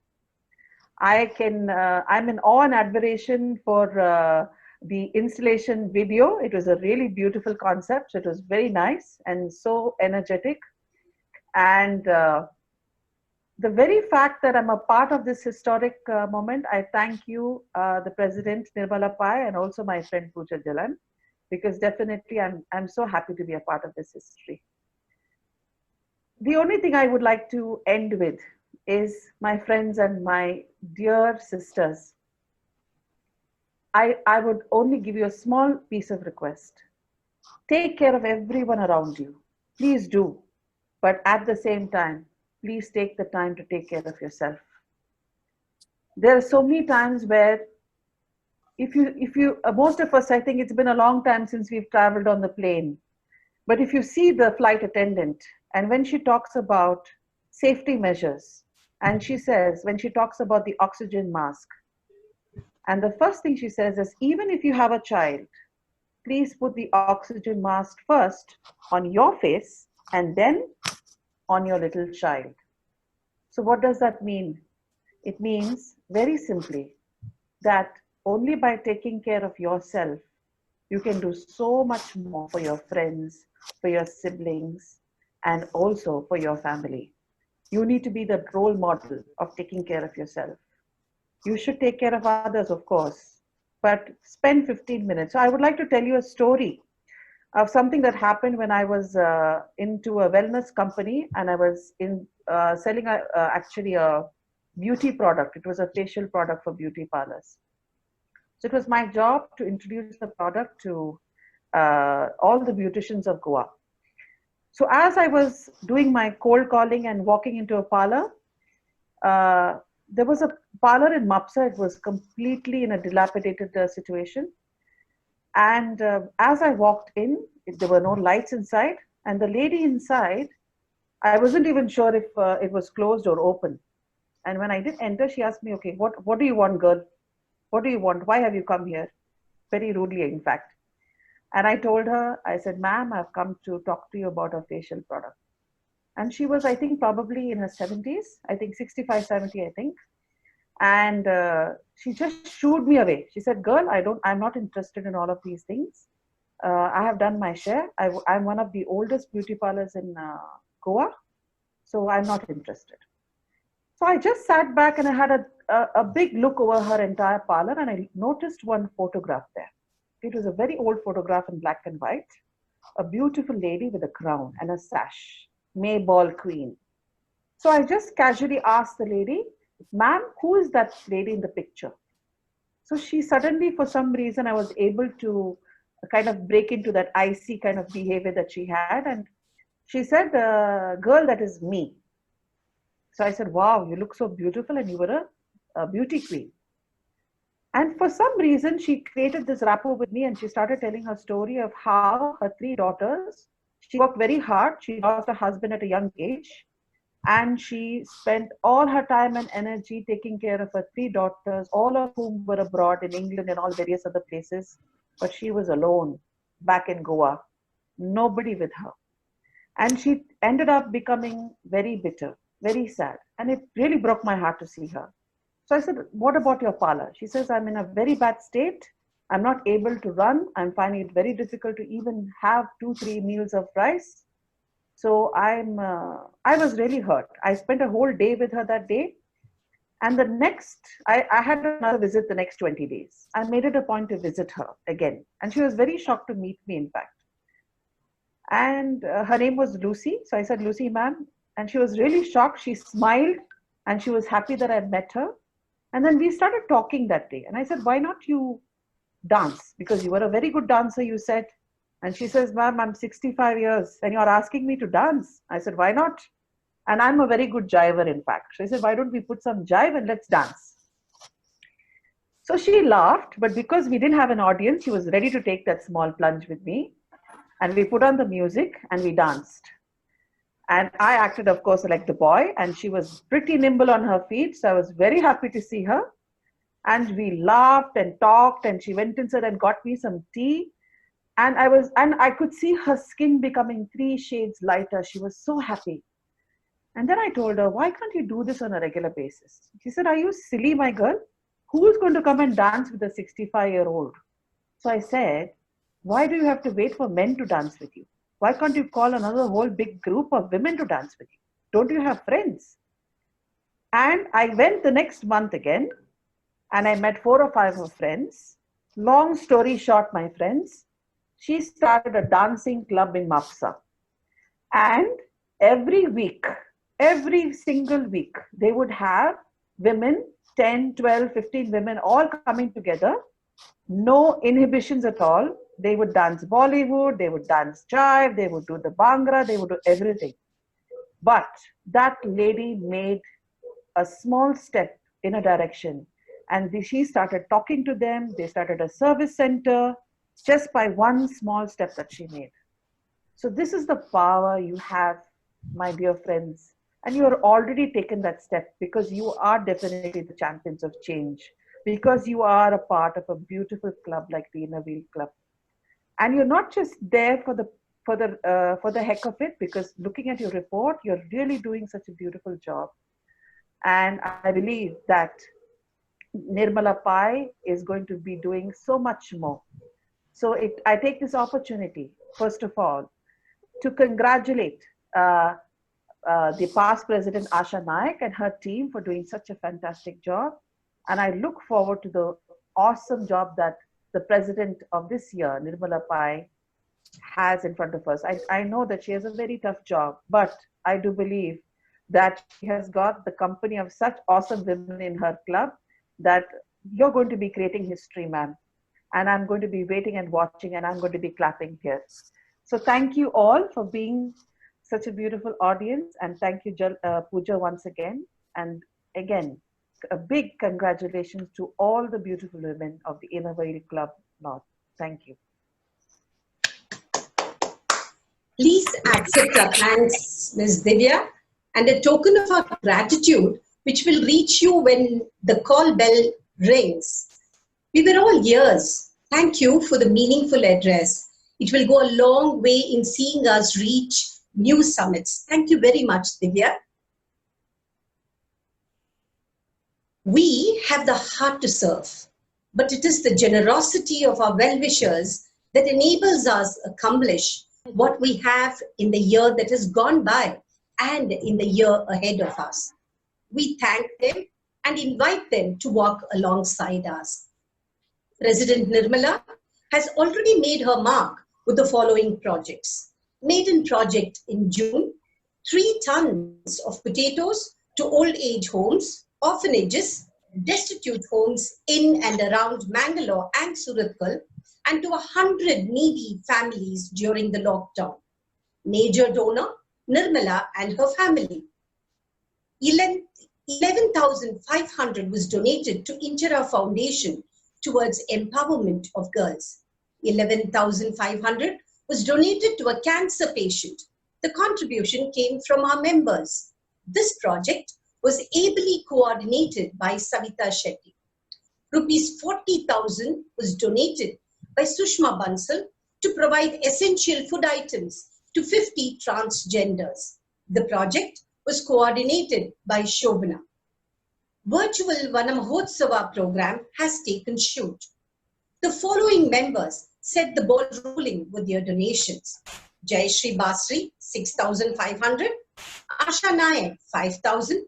I'm in awe and admiration for the installation video. It was a really beautiful concept. It was very nice and so energetic. And the very fact that I'm a part of this historic moment, I thank you, the President Nirmala Pai, and also my friend Pooja Jalan, because definitely I'm so happy to be a part of this history. The only thing I would like to end with is, my friends and my dear sisters, I would only give you a small piece of request. Take care of everyone around you. Please do. But at the same time, please take the time to take care of yourself. There are so many times where most of us, I think it's been a long time since we've traveled on the plane. But if you see the flight attendant, and when she talks about safety measures, and she says, when she talks about the oxygen mask, and the first thing she says is, even if you have a child, please put the oxygen mask first on your face and then on your little child. So what does that mean? It means, very simply, that only by taking care of yourself, you can do so much more for your friends, for your siblings, and also for your family. You need to be the role model of taking care of yourself. You should take care of others, of course, but spend 15 minutes. So I would like to tell you a story of something that happened when I was into a wellness company, and I was selling actually a beauty product. It was a facial product for beauty parlors. So it was my job to introduce the product to all the beauticians of Goa. So as I was doing my cold calling and walking into a parlor, there was a parlor in Mapsa. It was completely in a dilapidated situation. And as I walked in, there were no lights inside. And the lady inside, I wasn't even sure if it was closed or open. And when I did enter, she asked me, okay, what do you want, girl? What do you want? Why have you come here? Very rudely, in fact. And I told her, I said, ma'am, I've come to talk to you about a facial product. And she was, I think, probably in her 70s, I think 65, 70, I think. And she just shooed me away. She said, girl, I'm not interested in all of these things. I have done my share. I'm one of the oldest beauty parlors in Goa, so I'm not interested. So I just sat back and I had a big look over her entire parlor, and I noticed one photograph there. It was a very old photograph in black and white, a beautiful lady with a crown and a sash, Mayball Queen. So I just casually asked the lady, ma'am, who is that lady in the picture? So she suddenly, for some reason, I was able to kind of break into that icy kind of behavior that she had. And she said, girl, that is me. So I said, wow, you look so beautiful, and you were a beauty queen. And for some reason, she created this rapport with me, and she started telling her story of how her 3 daughters, she worked very hard. She lost her husband at a young age, and she spent all her time and energy taking care of her 3 daughters, all of whom were abroad in England and all various other places. But she was alone back in Goa, nobody with her. And she ended up becoming very bitter, very sad. And it really broke my heart to see her. So I said, what about your parlor? She says, I'm in a very bad state. I'm not able to run. I'm finding it very difficult to even have 2-3 meals of rice. So I was really hurt. I spent a whole day with her that day. And the next, I had another visit the next 20 days. I made it a point to visit her again. And she was very shocked to meet me, in fact. And her name was Lucy. So I said, Lucy, ma'am. And she was really shocked. She smiled and she was happy that I met her. And then we started talking that day. And I said, why not you dance? Because you were a very good dancer, you said. And she says, ma'am, I'm 65 years and you're asking me to dance. I said, why not? And I'm a very good jiver, in fact. She said, why don't we put some jive and let's dance? So she laughed, but because we didn't have an audience, she was ready to take that small plunge with me. And we put on the music and we danced. And I acted, of course, like the boy, and she was pretty nimble on her feet. So I was very happy to see her. And we laughed and talked, and she went inside and got me some tea. And I could see her skin becoming 3 shades lighter. She was so happy. And then I told her, why can't you do this on a regular basis? She said, are you silly, my girl? Who is going to come and dance with a 65-year-old? So I said, why do you have to wait for men to dance with you? Why can't you call another whole big group of women to dance with you? Don't you have friends? And I went the next month again, and I met 4 or 5 of her friends. Long story short, my friends, she started a dancing club in Mapsa. And every week, every single week, they would have women, 10, 12, 15 women all coming together. No inhibitions at all. They would dance Bollywood, they would dance jive, they would do the Bhangra, they would do everything. But that lady made a small step in a direction. And she started talking to them. They started a service center just by one small step that she made. So this is the power you have, my dear friends. And you are already taken that step because you are definitely the champions of change, because you are a part of a beautiful club like the Inner Wheel Club. And you're not just there for the heck of it, because looking at your report, you're really doing such a beautiful job. And I believe that Nirmala Pai is going to be doing so much more. So I take this opportunity, first of all, to congratulate the past president Asha Naik and her team for doing such a fantastic job. And I look forward to the awesome job that the president of this year, Nirmala Pai, has in front of us. I know that she has a very tough job, but I do believe that she has got the company of such awesome women in her club that you're going to be creating history, ma'am. And I'm going to be waiting and watching, and I'm going to be clapping here. So thank you all for being such a beautiful audience. And thank you, Pooja, once again. And again, a big congratulations to all the beautiful women of the Inner Wheel Club North. Thank you. Please accept our thanks, Ms. Divya, and a token of our gratitude, which will reach you when the call bell rings. We were all ears. Thank you for the meaningful address. It will go a long way in seeing us reach new summits. Thank you very much, Divya. We have the heart to serve, but it is the generosity of our well-wishers that enables us to accomplish what we have in the year that has gone by and in the year ahead of us. We thank them and invite them to walk alongside us. President Nirmala has already made her mark with the following projects. Maiden project in June, 3 tons of potatoes to old age homes, orphanages, destitute homes in and around Mangalore and Surathkal, and to 100 needy families during the lockdown. Major donor, Nirmala and her family. 11,500 was donated to Inchara Foundation towards empowerment of girls. 11,500 was donated to a cancer patient. The contribution came from our members. This project was ably coordinated by Savita Shetty. Rupees 40,000 was donated by Sushma Bansal to provide essential food items to 50 transgenders. The project was coordinated by Shobhana. Virtual Vanamahotsava program has taken shoot. The following members set the ball rolling with their donations. Jayashree Basri, 6,500. Asha Nayak, 5,000.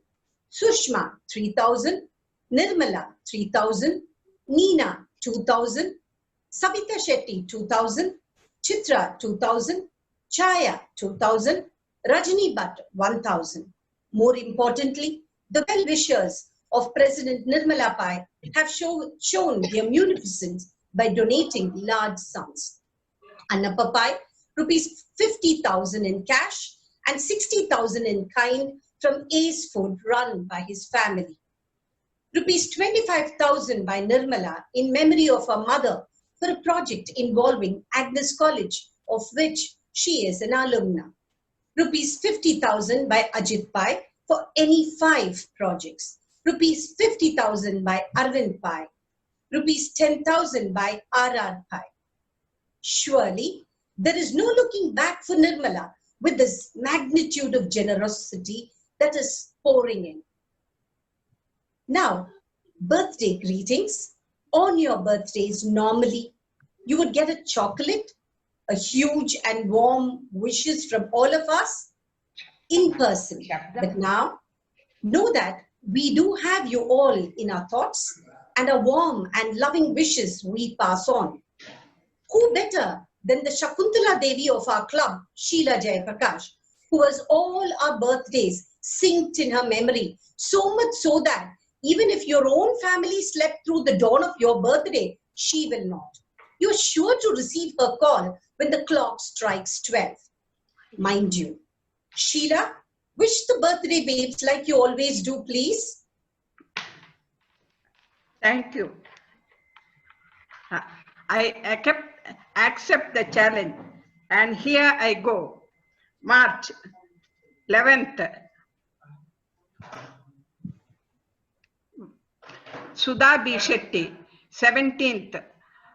Sushma, 3,000. Nirmala, 3,000. Neena, 2,000. Savita Shetty, 2,000. Chitra, 2,000. Chaya, 2,000. Rajni Bhatt, 1,000. More importantly, the well-wishers of President Nirmala Pai have shown their munificence by donating large sums. Annappa Pai, rupees 50,000 in cash and 60,000 in kind from Ace Food run by his family. Rupees 25,000 by Nirmala in memory of her mother for a project involving Agnes College, of which she is an alumna. Rupees 50,000 by Ajit Pai for any 5 projects. Rupees 50,000 by Arvind Pai. Rupees 10,000 by R.R. Pai. Surely, there is no looking back for Nirmala with this magnitude of generosity that is pouring in. Now, birthday greetings. On your birthdays, normally, you would get a chocolate, a huge and warm wishes from all of us in person. But now, know that we do have you all in our thoughts, and our warm and loving wishes we pass on. Who better than the Shakuntala Devi of our club, Sheila Jayaprakash, who has all our birthdays synced in her memory, so much so that even if your own family slept through the dawn of your birthday, she will not. You're sure to receive her call when the clock strikes 12. Mind you, Sheila, wish the birthday babes like you always do, please. Thank you. I accept the challenge, and here I go. March 11th. Sudha B. Shetty. 17th.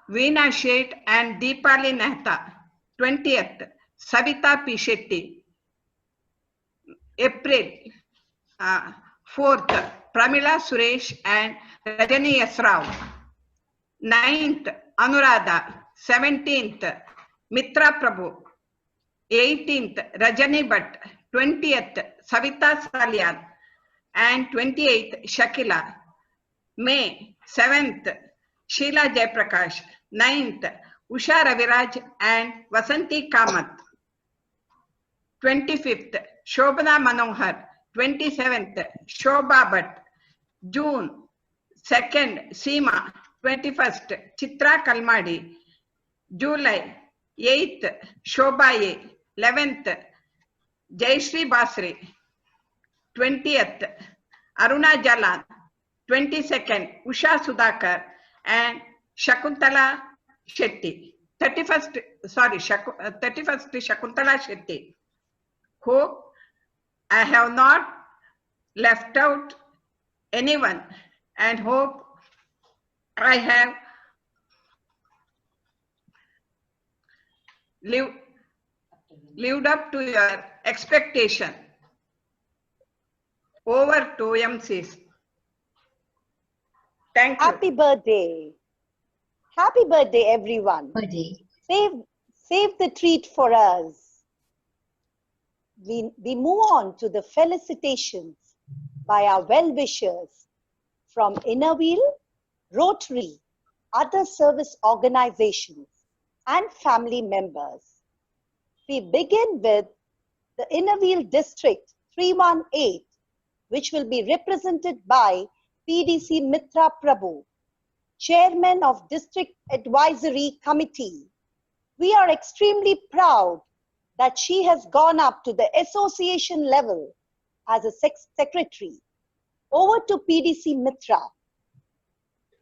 Veena Sheth and Deepali Nahta. 20th. Savita P. Shetty. April 4th. Pramila Suresh and Rajani S. Rao. 9th. Anuradha. 17th. Mitra Prabhu. 18th. Rajani Bhatt. 20th. Savita Salyan. And 28th. Shakila. May 7th. Sheila Jayaprakash. 9th. Usha Raviraj and Vasanti Kamath. 25th. Shobana Manohar. 27th. Shobha Bhatt. June 2nd. Seema. 21st. Chitra Kalmadi. July 8th. Shobha A. 11th. Jayashree Basri. 20th. Aruna Jalan. 22nd. Usha Sudhakar and Shakuntala Shetty. 31st Shakuntala Shetty. Hope I have not left out anyone, and hope I have lived up to your expectation. Over to MCs. Thank you. Happy birthday. Happy birthday, everyone. Birthday. Save the treat for us. We move on to the felicitations by our well-wishers from Innerwheel, Rotary, other service organizations, and family members. We begin with the Innerwheel District 318, which will be represented by PDC Mitra Prabhu, Chairman of District Advisory Committee. We are extremely proud that she has gone up to the association level as a secretary. Over to PDC Mitra.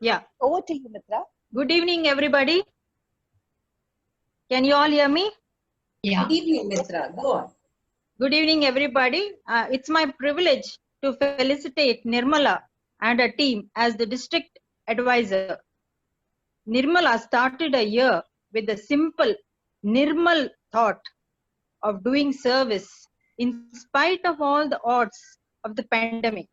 Yeah. Over to you, Mitra. Good evening, everybody. Can you all hear me? Yeah. Good evening, Mitra. Go on. Good evening, everybody. It's my privilege to felicitate Nirmala and her team as the district advisor. Nirmala started a year with the simple Nirmal thought of doing service in spite of all the odds of the pandemic.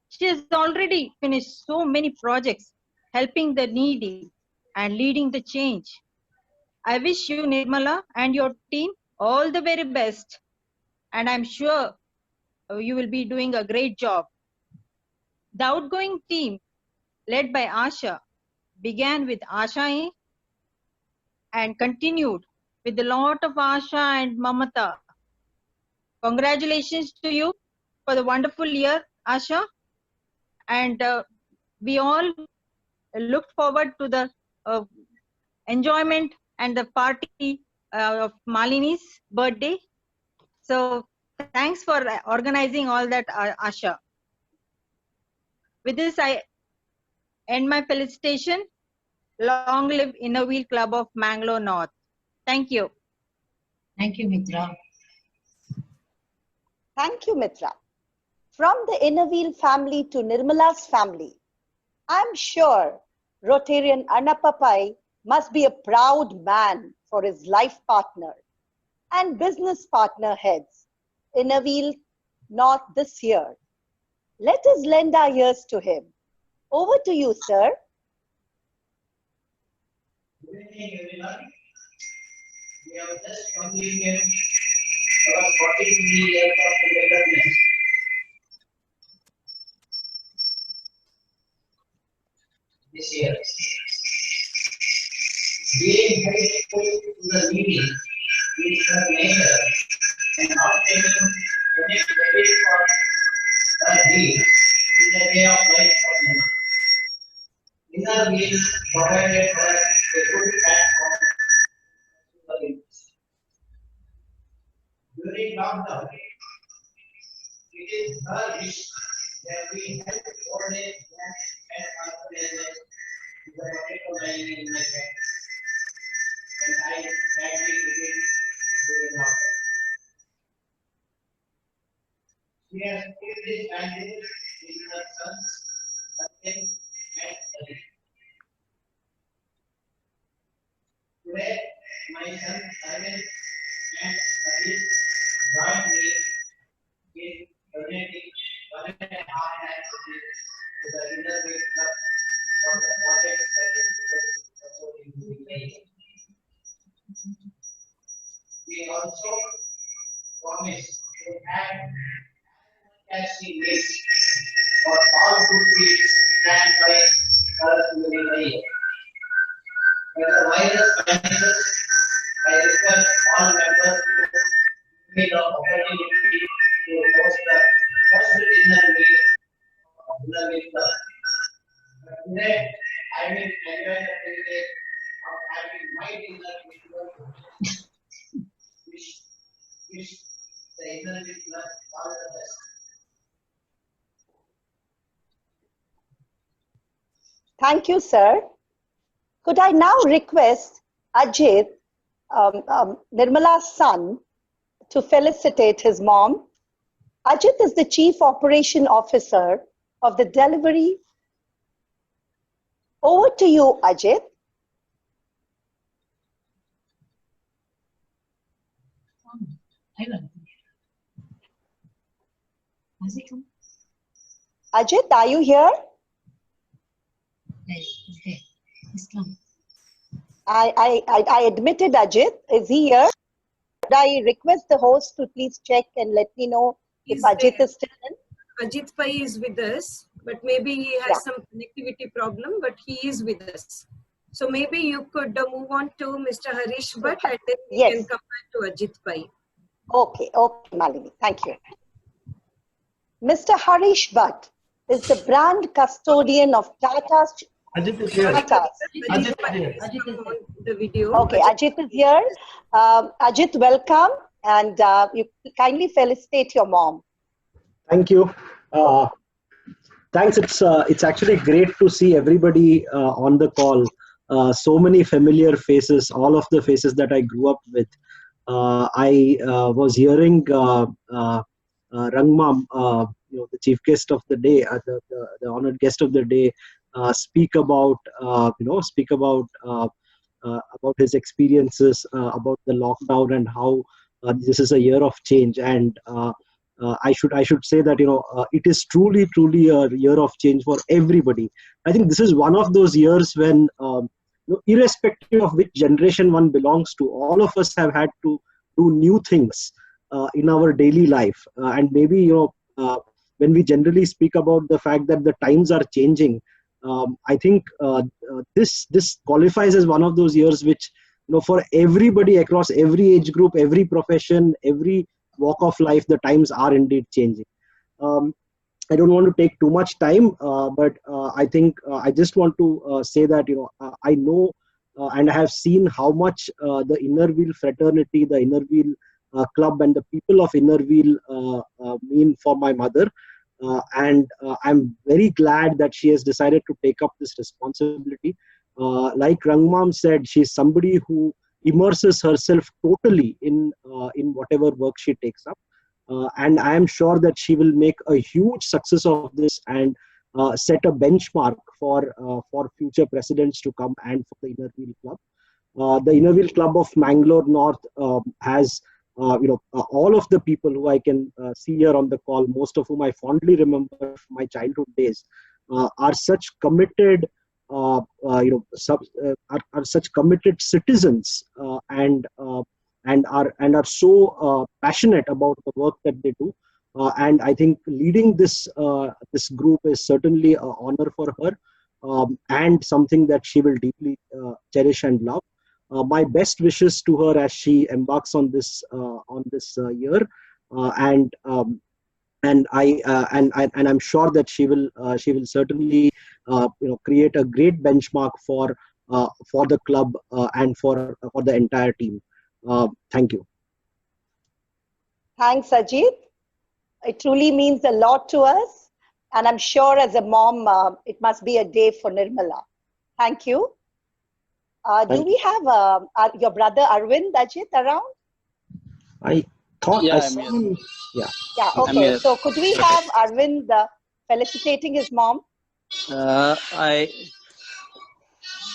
She has already finished so many projects helping the needy and leading the change. I wish you, Nirmala, and your team all the very best, and I'm sure you will be doing a great job. The outgoing team led by Asha began with Asha and continued with a lot of Asha and Mamata. Congratulations to you for the wonderful year, Asha. And we all look forward to the enjoyment and the party of Malini's birthday. So thanks for organizing all that, Asha. With this, I end my felicitation. Long live Inner Wheel Club of Mangalore North. Thank you. Thank you, Mitra. Thank you, Mitra. From the Inner Wheel family to Nirmala's family, I'm sure Rotarian Annapapai must be a proud man for his life partner and business partner heads Inner Wheel North this year. Let us lend our ears to him. Over to you, sir. Good evening, everyone. We have just completed our 43 years of togetherness. This year, being faithful to the needy is her nature, and obtaining any credit for her deeds is a way of life for them. Inner Wheel provided her a good platform for business. During lockdown, it is her wish that we help old age and orphanages with the potato mining in my family. And I gladly did it during lockdown. She has put this value in her sons, Satyan and Sari. Today, my son Arvind and Sari joined me in donating 1.5 lakhs to the Inner Wheel Club for the projects that is supporting the area. We also promise to add as we wish for all good deeds planned by us during the year. When the virus vanishes, I request all members to give me the opportunity to host the first Inner Wheel Club. But today, I will enjoy the privilege of having my Inner Wheel Club. Wish the Inner Wheel Club all the best. Thank you, sir. Could I now request Ajit, Nirmala's son, to felicitate his mom? Ajit is the Chief Operation Officer of the delivery. Over to you, Ajit. Ajit, are you here? Okay. I admitted Ajit. Is he here? Could I request the host to please check and let me know if Ajit is still in? Ajit Pai is with us, but maybe he has some connectivity problem, but he is with us. So maybe you could move on to Mr. Harish Bhatt and then we can come back to Ajit Pai. Okay, Malini, thank you. Mr. Harish Bhatt is the brand custodian of Tata's. Ajit is here. Ajit is here. The video. Okay, Ajit is here. Ajit, welcome, and you kindly felicitate your mom. Thank you. Thanks. It's actually great to see everybody on the call. So many familiar faces, all of the faces that I grew up with. I was hearing Rangma, the chief guest of the day, the honored guest of the day, speak about his experiences about the lockdown and how this is a year of change. And I should say that it is truly a year of change for everybody. I think this is one of those years when irrespective of which generation one belongs to, all of us have had to do new things in our daily life. And maybe, when we generally speak about the fact that the times are changing, I think this qualifies as one of those years which, for everybody across every age group, every profession, every walk of life, the times are indeed changing. I don't want to take too much time, but I think I just want to say that, I know and I have seen how much the Inner Wheel fraternity, the Inner Wheel club, and the people of Inner Wheel mean for my mother. And I'm very glad that she has decided to take up this responsibility. Like Rangmam said, she's somebody who immerses herself totally in whatever work she takes up. And I am sure that she will make a huge success of this and set a benchmark for future presidents to come and for the Inner Wheel Club. The Inner Wheel Club of Mangalore North has all of the people who I can see here on the call, most of whom I fondly remember from my childhood days, are such committed, are such committed citizens, and are so passionate about the work that they do. And I think leading this group is certainly an honor for her, and something that she will deeply cherish and love. My best wishes to her as she embarks on this year, and I'm sure that she will certainly create a great benchmark for the club and for the entire team. Thank you. Thanks, Ajit. It truly means a lot to us, and I'm sure as a mom, it must be a day for Nirmala. Thank you. Do we have your brother Arvind, Ajit, around? I thought Yeah, I I'm saw here. him. Yeah. Yeah, I'm okay. here. So could we have Arvind felicitating his mom? I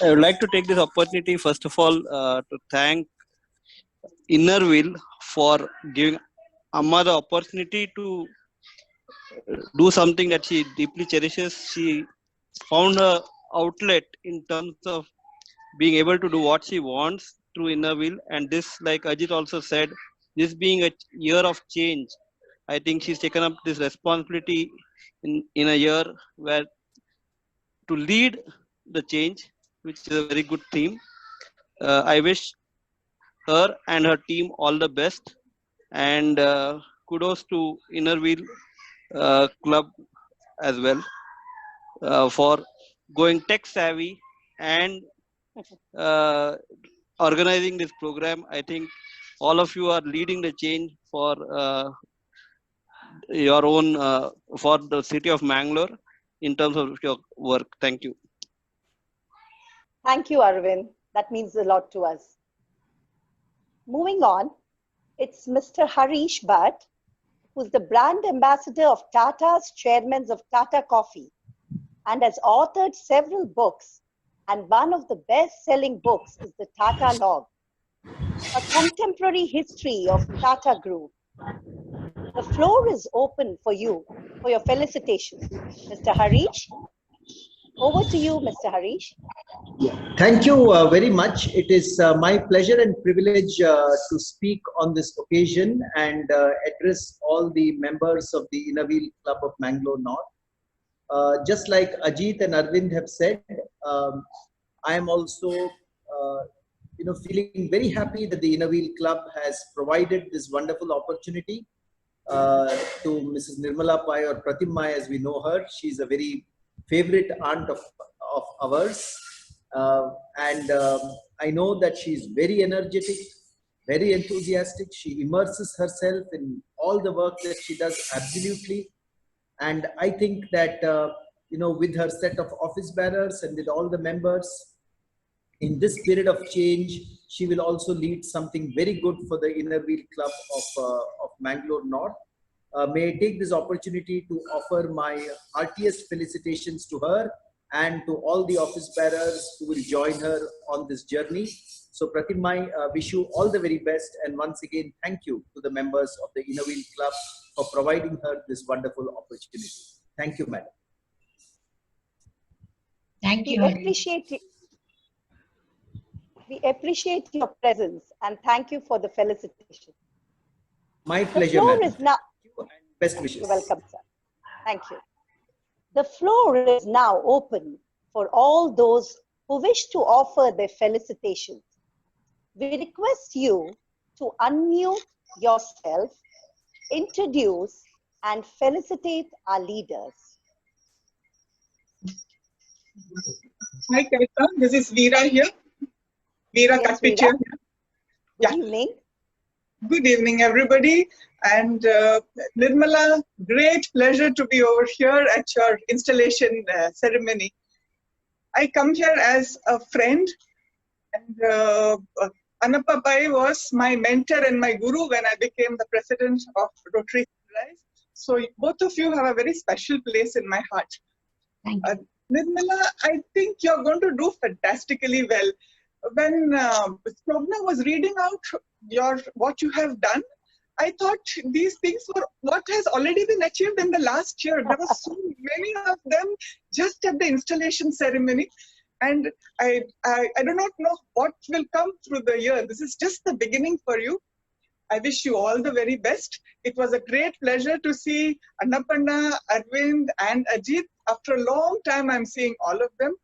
would like to take this opportunity, first of all, to thank Inner Wheel for giving Amma the opportunity to do something that she deeply cherishes. She found a outlet in terms of being able to do what she wants through Inner Wheel. And this, like Ajit also said, this being a year of change, I think she's taken up this responsibility in a year where to lead the change, which is a very good theme. I wish her and her team all the best, and kudos to Inner Wheel Club as well for going tech savvy and organizing this program. I think all of you are leading the change for your own, for the city of Mangalore in terms of your work. Thank you. Thank you, Arvind. That means a lot to us. Moving on, it's Mr. Harish Bhatt, who's the brand ambassador of Tata's Chairmen of Tata Coffee and has authored several books. And one of the best-selling books is the Tata Log, a contemporary history of Tata Group. The floor is open for you, for your felicitations. Mr. Harish, over to you, Mr. Harish. Thank you very much. It is my pleasure and privilege to speak on this occasion and address all the members of the Inner Wheel Club of Mangalore North. Just like Ajit and Arvind have said, I am also feeling very happy that the Inner Wheel Club has provided this wonderful opportunity to Mrs. Nirmala Pai, or Pratimma as we know her. She's a very favorite aunt of ours. I know that she's very energetic, very enthusiastic. She immerses herself in all the work that she does, absolutely. And I think that, with her set of office bearers and with all the members, in this period of change, she will also lead something very good for the Inner Wheel Club of Mangalore North. May I take this opportunity to offer my heartiest felicitations to her and to all the office bearers who will join her on this journey. So Pratimma, wish you all the very best, and once again, thank you to the members of the Inner Wheel Club for providing her this wonderful opportunity. Thank you, madam. Thank you. We appreciate it. We appreciate your presence and thank you for the felicitation. My The pleasure, floor madam. is now. Best wishes. You're welcome, sir. Thank you. The floor is now open for all those who wish to offer their felicitations. We request you to unmute yourself, introduce, and felicitate our leaders. Hi, Kavita. This is Veera here. Veera Yes, Katpichya. Veera. Good evening. Good evening, everybody. And Nirmala, great pleasure to be over here at your installation ceremony. I come here as a friend, and Annappa Pai was my mentor and my guru when I became the president of Rotary Sunrise. So both of you have a very special place in my heart. Thank you. Nirmala, I think you're going to do fantastically well. When Shobna was reading out what you have done, I thought these things were what has already been achieved in the last year. There were so many of them just at the installation ceremony. And I do not know what will come through the year. This is just the beginning for you. I wish you all the very best. It was a great pleasure to see Annapanna, Arvind, and Ajit. After a long time, I'm seeing all of them.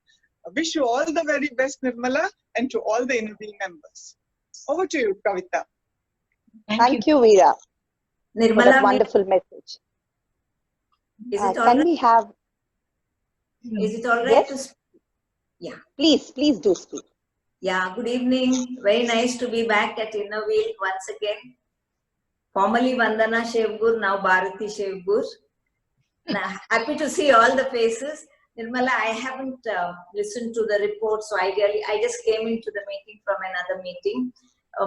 I wish you all the very best, Nirmala, and to all the InnoWheel members. Over to you, Kavita. Thank you, Veera, for Nirmala, that wonderful message. Is it all Can right? we have? Is it all right Yes? to speak? Yeah. Please do speak. Yeah, good evening. Very nice to be back at InnoWheel once again. Formerly Vandana Shevgur, now Bharati Shevgur. Happy to see all the faces. Nirmala, I haven't listened to the report, so I just came into the meeting from another meeting.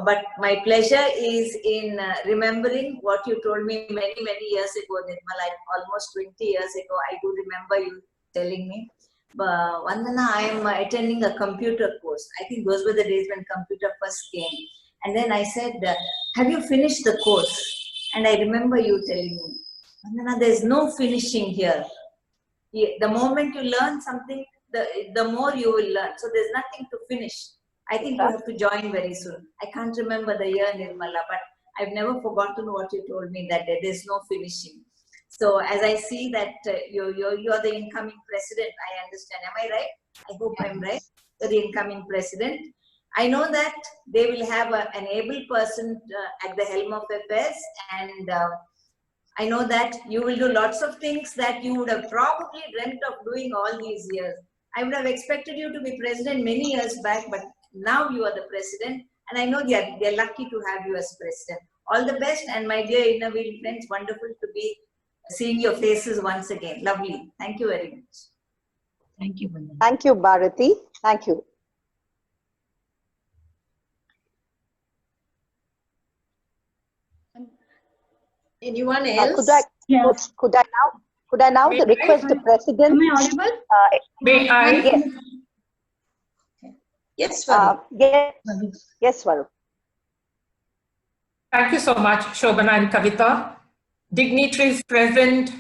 But my pleasure is in remembering what you told me many, many years ago, Nirmala, almost 20 years ago. I do remember you telling me. Vandana, I am attending a computer course. I think those were the days when computer first came. And then I said, have you finished the course? And I remember you telling me, Vandana, there's no finishing here. The moment you learn something, the more you will learn. So there's nothing to finish. I think you have to join very soon. I can't remember the year, Nirmala, but I've never forgotten what you told me that day. There's no finishing. So as I see that you're the incoming president, I understand. Am I right? I hope I'm right. You're the incoming president. I know that they will have an able person at the helm of affairs, and I know that you will do lots of things that you would have probably dreamt of doing all these years. I would have expected you to be president many years back, but now you are the president, and I know they're lucky to have you as president. All the best, and my dear InnoWheel friends, wonderful to be seeing your faces once again. Lovely. Thank you very much. Thank you, Vandana. Thank you, Bharati. Thank you. Anyone else? Could I now request the president? Am I audible? May I? Yes. Yes, Swarup. Yes, Swarup. Thank you so much, Shobana and Kavita. Dignitaries present,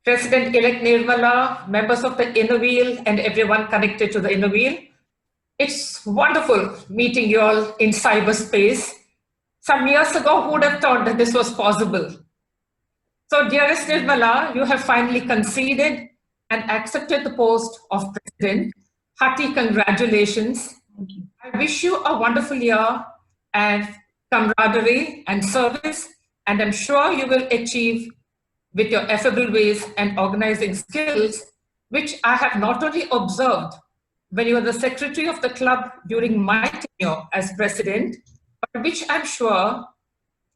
President-elect Nirmala, members of the InnoWheel, and everyone connected to the InnoWheel. It's wonderful meeting you all in cyberspace. Some years ago, who would have thought that this was possible? So, dearest Nirmala, you have finally conceded and accepted the post of president. Hearty congratulations. I wish you a wonderful year and camaraderie and service, and I'm sure you will achieve with your affable ways and organizing skills, which I have not only observed when you were the secretary of the club during my tenure as president, but which I'm sure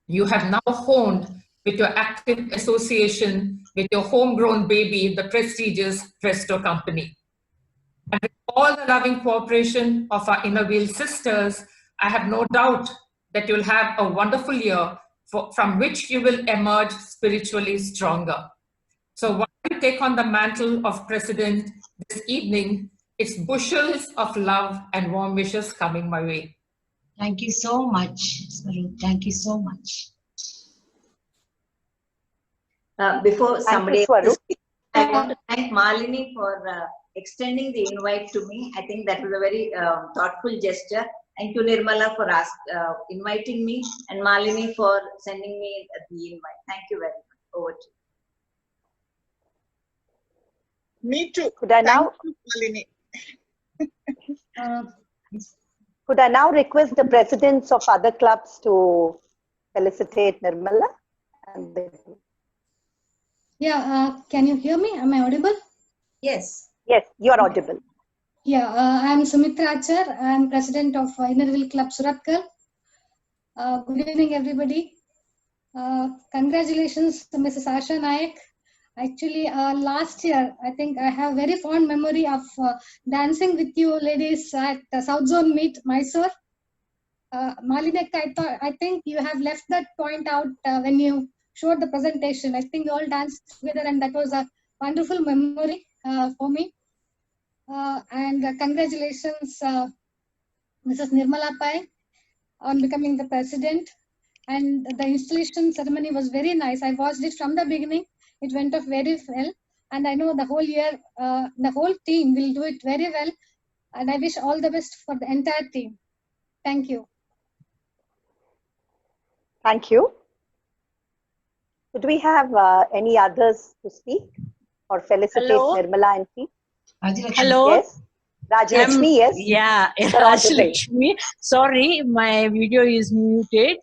you have now honed with your active association with your homegrown baby, the prestigious Presto company. And with all the loving cooperation of our InnoWheel sisters, I have no doubt that you'll have a wonderful year from which you will emerge spiritually stronger. So while you take on the mantle of president this evening, it's bushels of love and warm wishes coming my way. Thank you so much, Swarup. Thank you so much. Before somebody else, I want Uh, to thank Malini for extending the invite to me. I think that was a very thoughtful gesture. Thank you, Nirmala, for inviting me, and Malini for sending me the invite. Thank you very much. Over to you. Me too. Could I now, Malini. could I now request the presidents of other clubs to felicitate Nirmala? Yeah, can you hear me? Am I audible? Yes. Yes, you are audible. Yeah, I'm Sumitra Achar. I'm president of Innerville Club Surathkal. Good evening, everybody. Congratulations to Mrs. Asha Nayak. Actually, last year, I think I have very fond memory of dancing with you ladies at South Zone Meet, Mysore. Malinik, I think you have left that point out when you showed the presentation. I think you all danced together, and that was a wonderful memory for me. And congratulations, Mrs. Nirmala Pai, on becoming the president. And the installation ceremony was very nice. I watched it from the beginning. It went off very well. And I know the whole year, the whole team will do it very well. And I wish all the best for the entire team. Thank you. Thank you. Could we have any others to speak or felicitate Nirmala and team? Hello. Yes. Rajalakshmi, yes. Yeah, You're audible. Rajalakshmi. Sorry, my video is muted.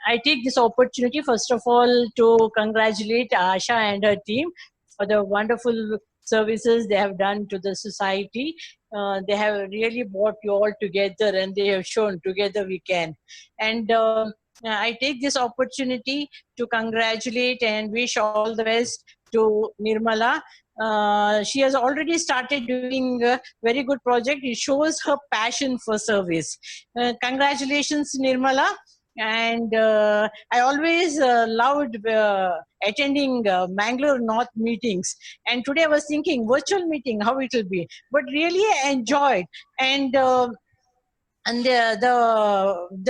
I take this opportunity, first of all, to congratulate Asha and her team for the wonderful services they have done to the society. They have really brought you all together, and they have shown together we can. And I take this opportunity to congratulate and wish all the best to Nirmala. She has already started doing a very good project. It shows her passion for service. Congratulations, Nirmala. And I always loved attending Mangalore North meetings. And today I was thinking virtual meeting, how it will be. But really I enjoyed. And the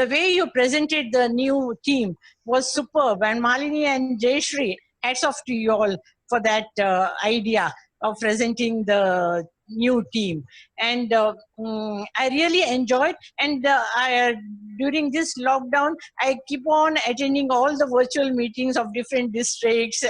way you presented the new team was superb. And Malini and Jayashree, hats off to you all for that idea of presenting the new team. And I really enjoyed, and during this lockdown I keep on attending all the virtual meetings of different districts,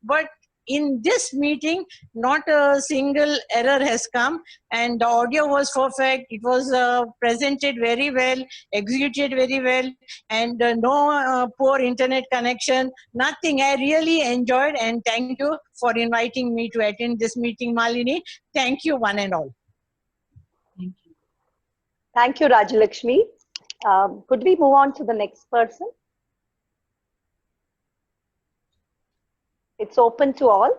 but in this meeting not a single error has come, and the audio was perfect. It was presented very well, executed very well, and no poor internet connection, nothing. I really enjoyed, and thank you for inviting me to attend this meeting, Malini. Thank you, one and all. Thank you, Rajalakshmi. Could we move on to the next person? It's open to all.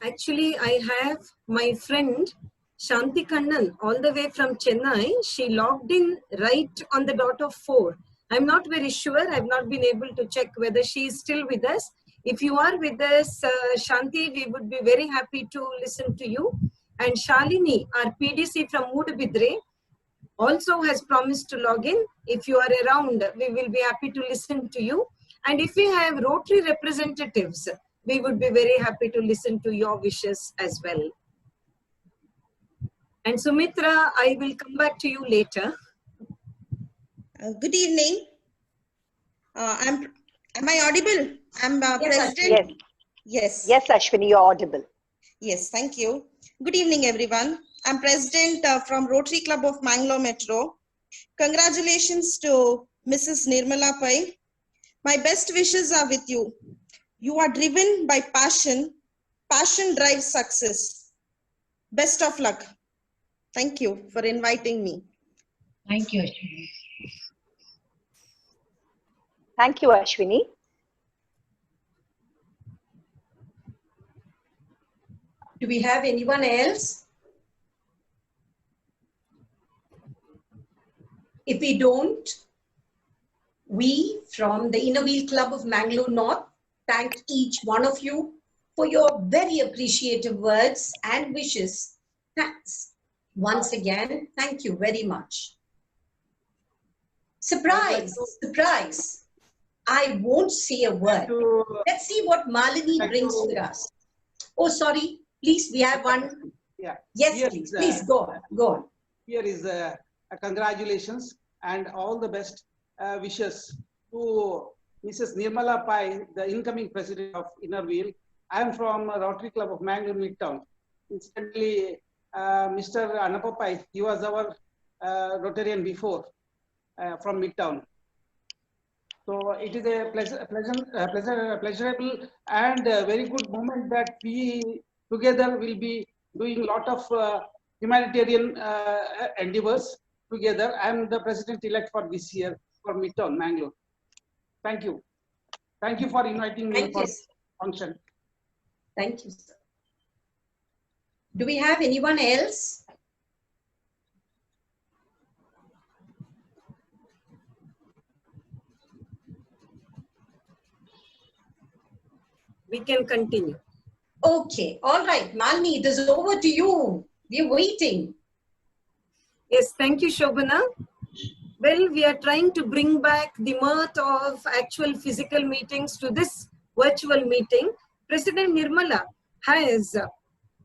Actually, I have my friend Shanti Kannan all the way from Chennai. She logged in right on the dot of 4. I'm not very sure. I've not been able to check whether she is still with us. If you are with us, Shanti, we would be very happy to listen to you. And Shalini, our PDC from Moodbidre, also has promised to log in. If you are around, we will be happy to listen to you. And if we have Rotary representatives, we would be very happy to listen to your wishes as well. And Sumitra, I will come back to you later. Good evening. Am I audible? I'm President. Yes. Yes, Ashwini, you're audible. Yes, thank you. Good evening, everyone. I'm President from Rotary Club of Mangalore Metro. Congratulations to Mrs. Nirmala Pai. My best wishes are with you. You are driven by passion. Passion drives success. Best of luck. Thank you for inviting me. Thank you, Ashwini. Thank you, Ashwini. Do we have anyone else? If we don't, we from the Innerville Club of Mangalore North thank each one of you for your very appreciative words and wishes. Thanks. Once again, thank you very much. Surprise, surprise. I won't say a word. Let's see what Malini brings to us. Oh, sorry. Please, we have one. Yeah. Yes, Here please. is, Please go on. Go on. Here is congratulations and all the best wishes to Mrs. Nirmala Pai, the incoming president of Innerweal. I am from Rotary Club of Mangalore Midtown. Incidentally, Mr. Anapa Pai, he was our Rotarian before from Midtown. So it is a pleasurable and very good moment that we together will be doing a lot of humanitarian endeavors together. I am the president-elect for this year for Midtown, Mangalore. Thank you. Thank you for inviting me for this function. Thank you, sir. Do we have anyone else? We can continue. Okay, all right. Malini, it is over to you. We're waiting. Yes, thank you, Shobana. Well, we are trying to bring back the mirth of actual physical meetings to this virtual meeting. President Nirmala has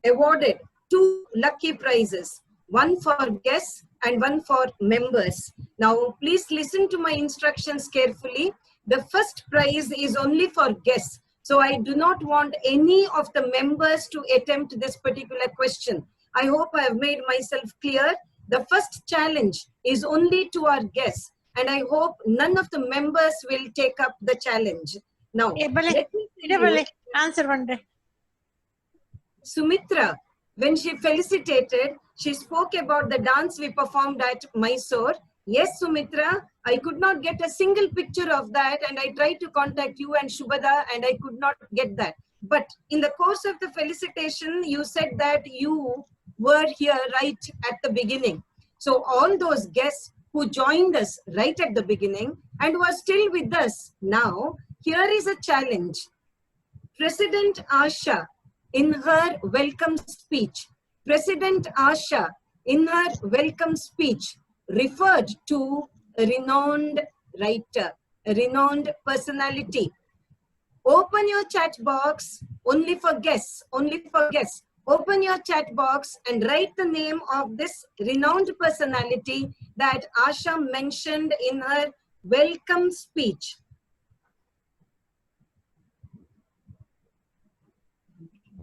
awarded 2 lucky prizes, one for guests and one for members. Now, please listen to my instructions carefully. The first prize is only for guests. So I do not want any of the members to attempt this particular question. I hope I have made myself clear. The first challenge is only to our guests, and I hope none of the members will take up the challenge. Now, let me tell you, answer one day. Sumitra, when she felicitated, she spoke about the dance we performed at Mysore. Yes, Sumitra, I could not get a single picture of that, and I tried to contact you and Shubhada, and I could not get that. But in the course of the felicitation, you said that you were here right at the beginning. So all those guests who joined us right at the beginning and were still with us now, here is a challenge. President Asha, in her welcome speech, President Asha, in her welcome speech, referred to a renowned writer, a renowned personality. Open your chat box only for guests, only for guests. Open your chat box and write the name of this renowned personality that Asha mentioned in her welcome speech.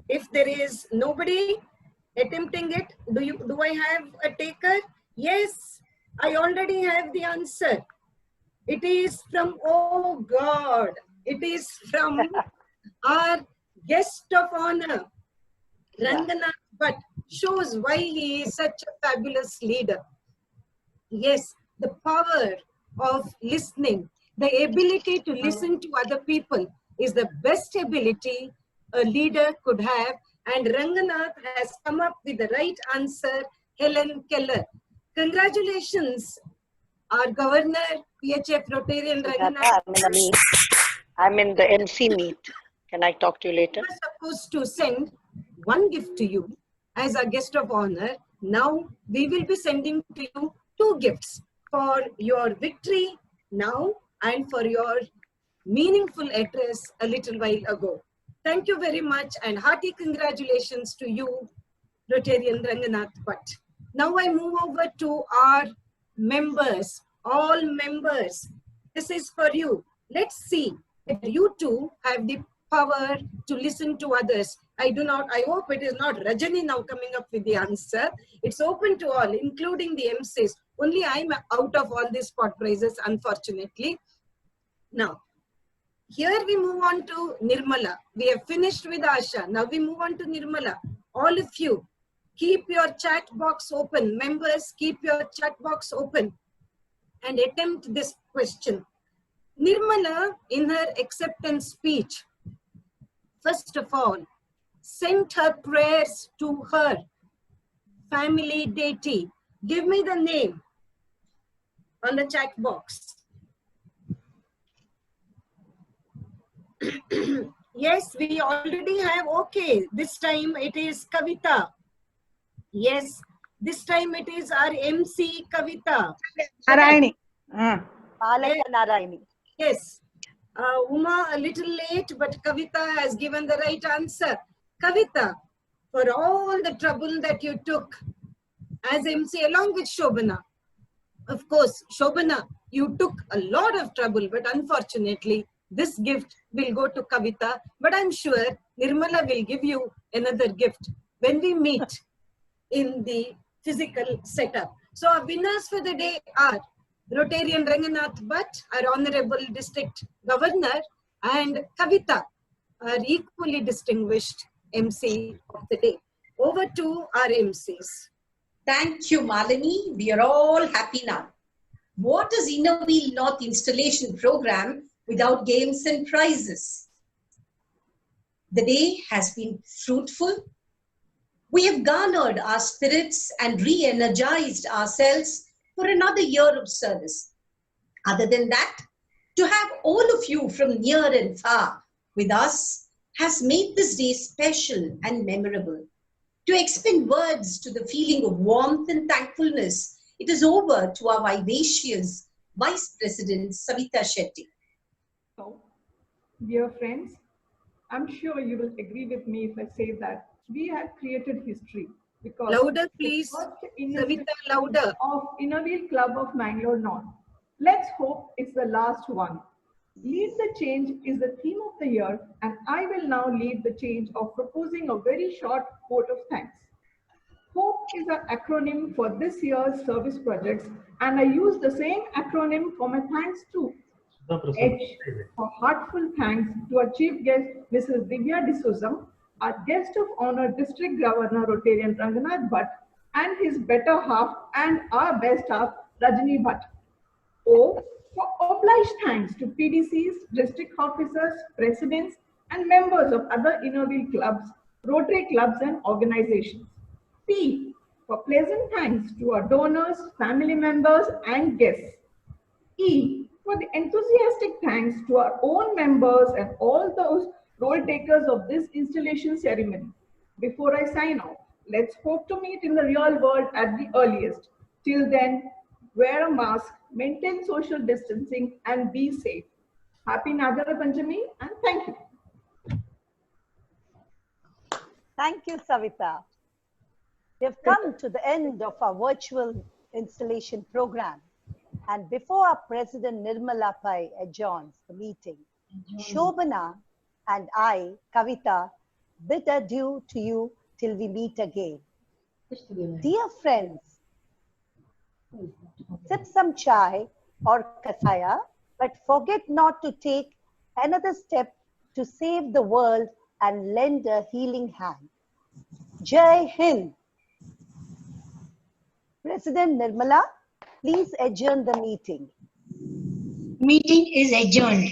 If there is nobody attempting it, do I have a taker? Yes, I already have the answer. It is from, oh God, it is from our guest of honor, Ranganath Bhatt. Shows why he is such a fabulous leader. Yes, the power of listening, the ability to listen to other people is the best ability a leader could have. And Ranganath has come up with the right answer, Helen Keller. Congratulations, our Governor, PHF Rotarian Ranganath. I'm in the meet. I'm in the MC meet. Can I talk to you later? We were supposed to send one gift to you as a guest of honor. Now we will be sending to you 2 gifts for your victory now and for your meaningful address a little while ago. Thank you very much and hearty congratulations to you, Rotarian Ranganath Bhatt. Now I move over to our members, all members. This is for you. Let's see if you too have the power to listen to others. I hope it is not Rajani now coming up with the answer. It's open to all, including the MCs. Only I'm out of all these spot prizes, unfortunately. Now, here we move on to Nirmala. We have finished with Asha. Now we move on to Nirmala. All of you, keep your chat box open. Members, keep your chat box open and attempt this question. Nirmala, in her acceptance speech, first of all, sent her prayers to her family deity. Give me the name on the chat box. Yes, we already have, okay, this time it is Kavita. Yes, this time it is our MC Kavita. Narayani. Palaka Narayani. Yes, Uma a little late, but Kavita has given the right answer. Kavita, for all the trouble that you took as MC along with Shobana. Of course, Shobana, you took a lot of trouble, but unfortunately, this gift will go to Kavita. But I'm sure Nirmala will give you another gift when we meet in the physical setup. So our winners for the day are Rotarian Ranganath Bhatt, our Honorable District Governor, and Kavita, our equally distinguished MC of the day. Over to our MCs. Thank you, Malini. We are all happy now. What is Inner Wheel North installation program without games and prizes? The day has been fruitful. We have garnered our spirits and re-energized ourselves for another year of service. Other than that, to have all of you from near and far with us has made this day special and memorable. To expend words to the feeling of warmth and thankfulness, it is over to our vivacious Vice President Savita Shetty. So, dear friends, I'm sure you will agree with me if I say that we have created history because louder, please. Savita, louder. Of Inner Wheel Club of Mangalore North. Let's hope it's the last one. Lead the change is the theme of the year, and I will now lead the change of proposing a very short vote of thanks. HOPE is an acronym for this year's service projects, and I use the same acronym for my thanks too. H for heartfelt thanks to our chief guest, Mrs. Divya D'Souza, our guest of honor, District Governor Rotarian Ranganath Bhatt, and his better half and our best half, Rajini Bhatt. O for obliged thanks to PDCs, district officers, presidents, and members of other Inner Wheel clubs, Rotary clubs, and organizations. P for pleasant thanks to our donors, family members, and guests. E for the enthusiastic thanks to our own members and all those role takers of this installation ceremony. Before I sign off, let's hope to meet in the real world at the earliest. Till then, wear a mask, maintain social distancing, and be safe. Happy Nagara Panchami, and thank you. Thank you, Savita. We have come to the end of our virtual installation program. And before our President Nirmala Pai adjourns the meeting, Shobana and I, Kavita, bid adieu to you till we meet again. Dear friends, sip some chai or kasaya, but forget not to take another step to save the world and lend a healing hand. Jai Hind. President Nirmala, please adjourn the meeting. Meeting is adjourned.